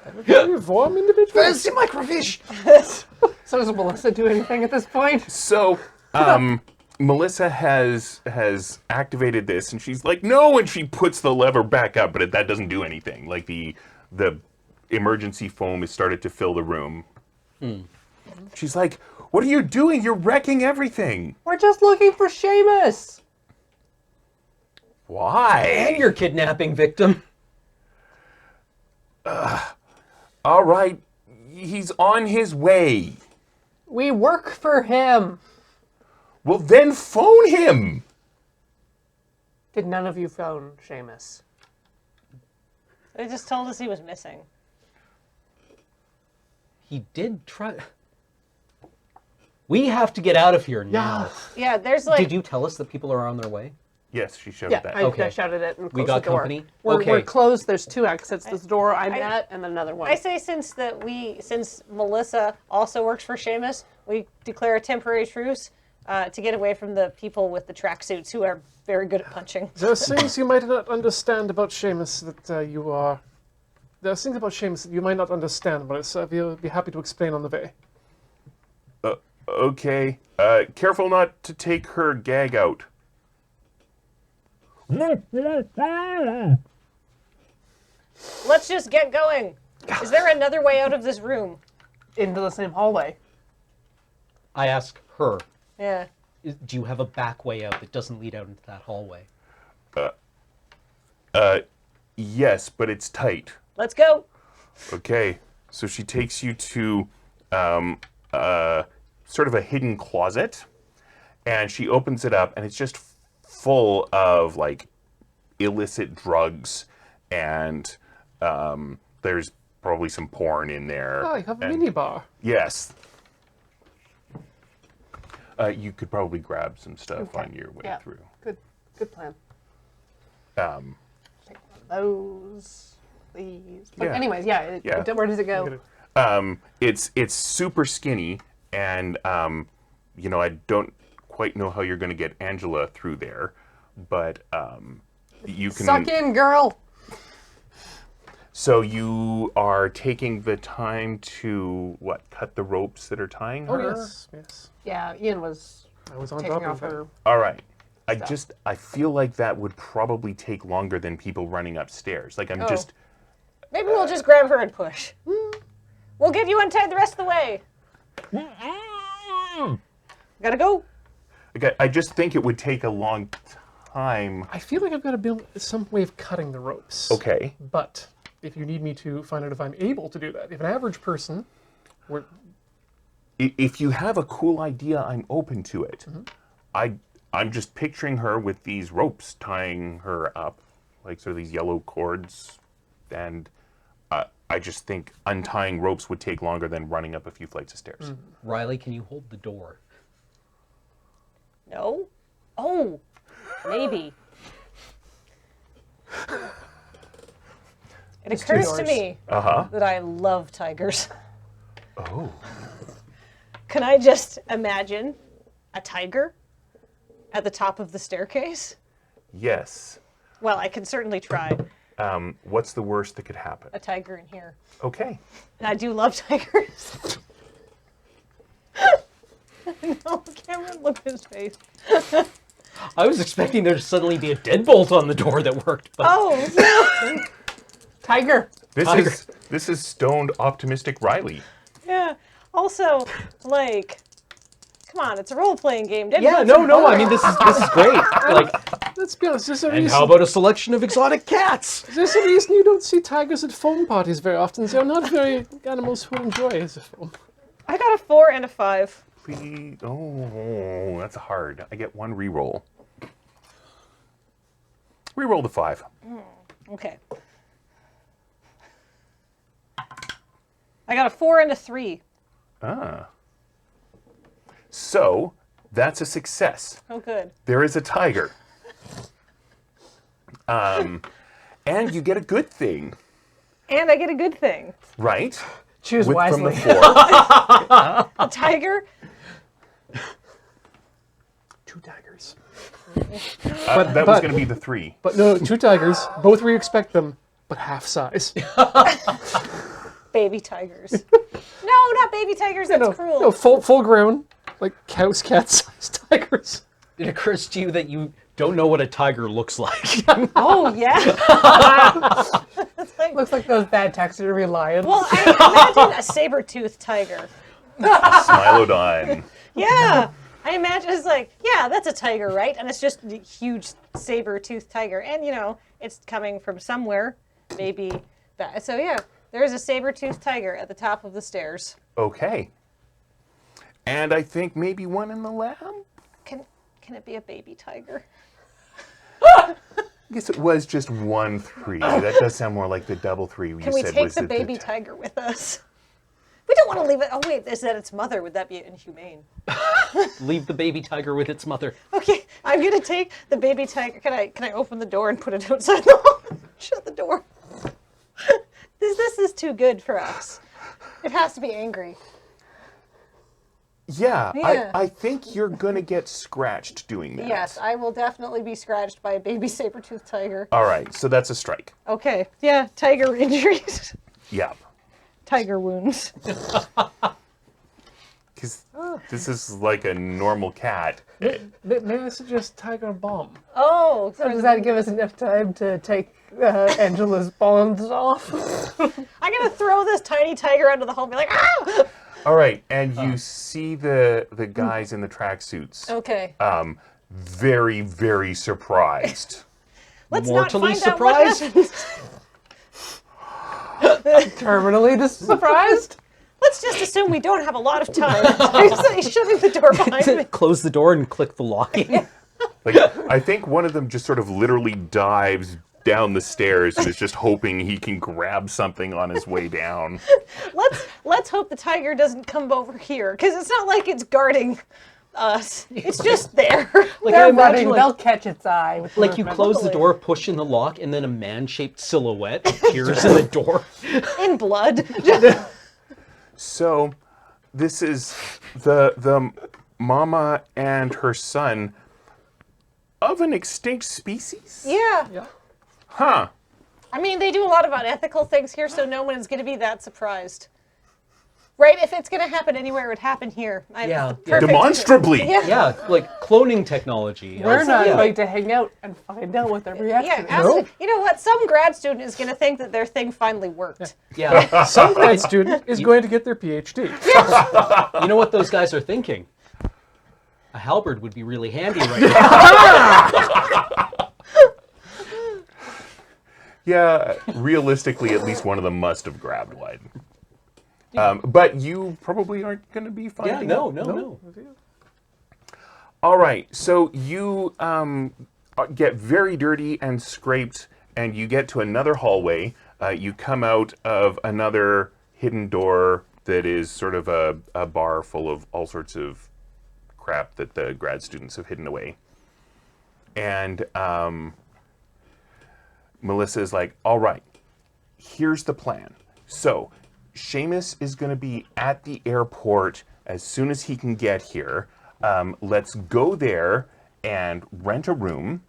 I'm a very warm individual. Where's the microfish? So does Melissa do anything at this point? So Melissa has activated this, and she's like, no, and she puts the lever back up, but that doesn't do anything. Like the emergency foam has started to fill the room. She's like, what are you doing? You're wrecking everything. We're just looking for Seamus. Why? And your kidnapping victim. All right, he's on his way. We work for him. Well, then phone him. Did none of you phone Seamus? They just told us he was missing. He did try. We have to get out of here now. Yeah, there's like... Did you tell us that people are on their way? Yes, she showed Yeah, that. I shouted it and closed We got the door. company? We're Okay. closed. There's 2 exits. This door I'm at and then another one. I say since Melissa also works for Seamus, we declare a temporary truce to get away from the people with the tracksuits who are very good at punching. There's things you might not understand about Seamus that you are... There's things about Seamus that you might not understand, but we'll be happy to explain on the way. Okay. Careful not to take her gag out. Let's just get going. Is there another way out of this room? Into the same hallway. I ask her, Yeah. do you have a back way out that doesn't lead out into that hallway? Yes, but it's tight. Let's go. Okay. So she takes you to sort of a hidden closet, and she opens it up, and it's just full of like illicit drugs, and there's probably some porn in there. Oh, you have a and- minibar. Yes. You could probably grab some stuff on your way Yeah. through. Good plan. Um, Take one of those, please. But Yeah. anyways, Yeah. Where does it go? it's super skinny, and I don't quite know how you're going to get Angela through there, but you can. Suck in, girl. So you are taking the time to cut the ropes that are tying Oh, her? yes. Yeah, Ian was I was on taking top off of her. it. All right. I feel like that would probably take longer than people running upstairs. Like Oh. Maybe we'll just grab her and push. We'll get you untied the rest of the way. Gotta go. Okay, I just think it would take a long time. I feel like I've got to build some way of cutting the ropes. Okay. But if you need me to find out if I'm able to do that, if an average person were... If you have a cool idea, I'm open to it. I'm just picturing her with these ropes tying her up, like sort of these yellow cords, and I just think untying ropes would take longer than running up a few flights of stairs. Riley, can you hold the door? No? Oh, maybe. It occurs to me that I love tigers. Oh. Can I just imagine a tiger at the top of the staircase? Yes. Well, I can certainly try. What's the worst that could happen? A tiger in here. Okay. And I do love tigers. No, Cameron, look at his face. I was expecting there to suddenly be a deadbolt on the door that worked. But Oh, no. Tiger. This is stoned optimistic Riley. Yeah. Also, like, come on, it's a role-playing game. yeah, no. I mean, this is great. Like, Let's be honest, there's a and reason, how about a selection of exotic cats? there's a reason you don't see tigers at foam parties very often. They're not very animals who enjoy as a foam. I got a 4 and a 5. Please. Oh, that's hard. I get 1 reroll. Reroll the 5. Okay. I got a 4 and a 3. So, that's a success. Oh, good. There is a tiger. And you get a good thing, And I get a good thing. right? Choose From the wisely. 4. A tiger. 2 tigers. That was going to be the 3. But no, 2 tigers, both where you expect them, but half size. Baby tigers. No, not baby tigers. That's cruel. No, full grown, like cows, cat sized tigers. It occurs to you that you don't know what a tiger looks like. Oh, yeah. Looks like those bad taxidermy lions. Well, I imagine a saber-toothed tiger. Smilodon. Yeah. I imagine it's like, yeah, that's a tiger, right? And it's just a huge saber-toothed tiger. And, you know, it's coming from somewhere. Maybe that. So, yeah, there is a saber-toothed tiger at the top of the stairs. Okay. And I think maybe one in the lab? Can it be a baby tiger? I guess it was just 1 3. That does sound more like the double 3 you Can we said take was the baby tiger with us? We don't want to leave it. Oh, wait, is that its mother? Would that be inhumane? Leave the baby tiger with its mother. Okay, I'm going to take the baby tiger. Can I open the door and put it outside the hall? Shut the door. This is too good for us. It has to be angry. Yeah, Yeah. I think you're going to get scratched doing that. Yes, I will definitely be scratched by a baby saber-toothed tiger. All right, so that's a strike. Okay, yeah, tiger injuries. Yeah. Tiger wounds. Because this is like a normal cat. May I suggest tiger bomb? Oh, So does that give us enough time to take Angela's bonds off? I'm going to throw this tiny tiger out of the hole and be like, ah! All right, and you see the guys in the tracksuits. Okay. Very, very surprised. Let's Mortally not find out what surprised? happens. Terminally surprised? Let's just assume we don't have a lot of time. He's shutting the door behind me. Close the door and click the locking. Like, I think one of them just sort of literally dives down the stairs and is just hoping he can grab something on his way down. Let's hope the tiger doesn't come over here, because it's not like it's guarding us. It's just there. Like I They're imagine, running, like, they'll catch its eye. With like you movement. close the door, push in the lock, and then a man-shaped silhouette appears in the door. In blood. So, this is the mama and her son of an extinct species? Yeah. Huh. I mean, they do a lot of unethical things here, so no one is going to be that surprised. Right? If it's going to happen anywhere, it would happen here. Yeah. Perfect. Demonstrably. Yeah. Yeah, like cloning technology. We're not Yeah. going to hang out and find out what their reaction Yeah, is. you know what? Some grad student is going to think that their thing finally worked. Yeah. Some grad student is going to get their PhD. You know what those guys are thinking? A halberd would be really handy right now. Yeah, realistically, at least one of them must have grabbed one. But you probably aren't going to be Yeah, finding no. All right, so you get very dirty and scraped, and you get to another hallway. You come out of another hidden door that is sort of a bar full of all sorts of crap that the grad students have hidden away. And Melissa's like, all right, here's the plan. So, Seamus is going to be at the airport as soon as he can get here. Let's go there and rent a room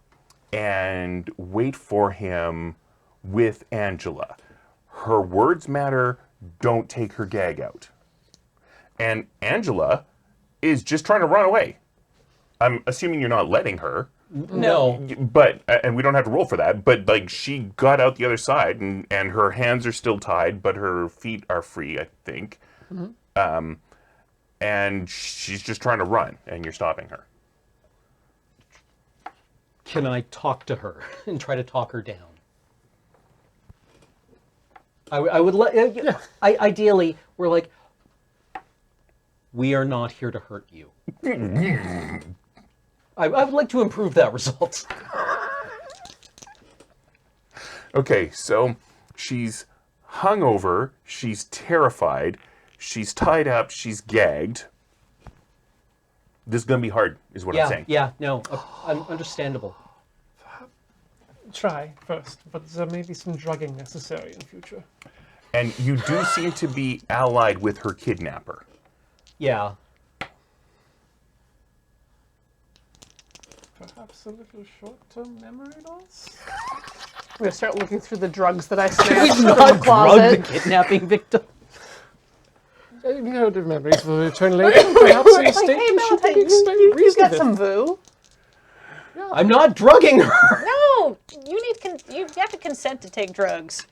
and wait for him with Angela. Her words matter, don't take her gag out. And Angela is just trying to run away. I'm assuming you're not letting her. No. But, and we don't have to roll for that, but like she got out the other side and her hands are still tied, but her feet are free, I think. Mm-hmm. And she's just trying to run and you're stopping her. Can I talk to her and try to talk her down? I would let. Ideally, we're like, we are not here to hurt you. I would like to improve that result. Okay, so she's hungover, she's terrified, she's tied up, she's gagged. This is going to be hard, is what I'm saying. Yeah, no, understandable. Try first, but there may be some drugging necessary in future. And you do seem to be allied with her kidnapper. Yeah. Perhaps a little short-term memory loss? I'm going to start looking through the drugs that I We snatched from not the drug the closet. kidnapping victim. You know, the memories will return later. Perhaps in a state Hey, you should Valentine, be you reason got with. some VOO. I'm not drugging her. No, you have to consent to take drugs.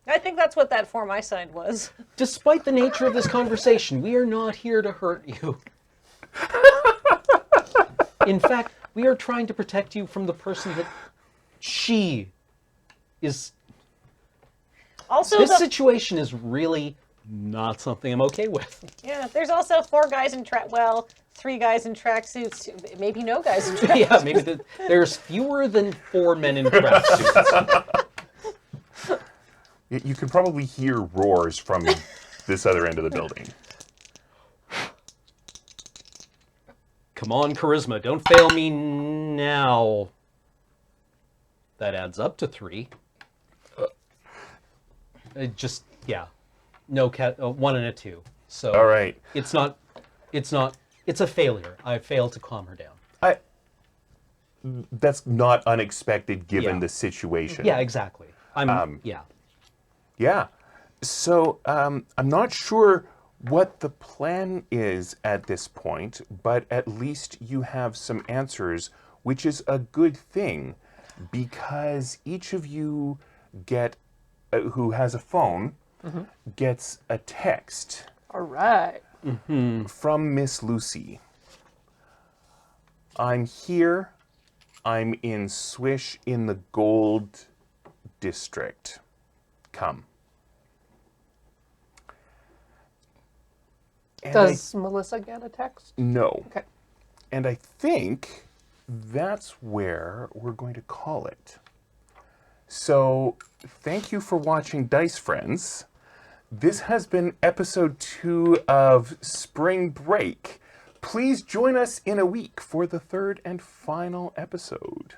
I think that's what that form I signed was. Despite the nature of this conversation, we are not here to hurt you. In fact, we are trying to protect you from the person that she is. Also, This situation is really not something I'm okay with. yeah, there's also 4 guys in well, 3 guys in tracksuits, maybe no guys in tracksuits. Yeah, maybe there's fewer than 4 men in tracksuits. You can probably hear roars from this other end of the building. Come on, charisma, don't fail me now. That adds up to 3. Yeah. No cat, 1 and a 2. So All right. it's a failure. I failed to calm her down. That's not unexpected given Yeah. the situation. Yeah, exactly. Yeah. Yeah. So I'm not sure what the plan is at this point, but at least you have some answers, which is a good thing, because each of you who has a phone gets a text All right. from Miss Lucy. I'm here. I'm in Swish in the Gold District. Come. And Does Melissa get a text? no. Okay. And I think that's where we're going to call it. So, thank you for watching Dice Friends. This has been episode 2 of Spring Break. Please join us in a week for the 3rd and final episode.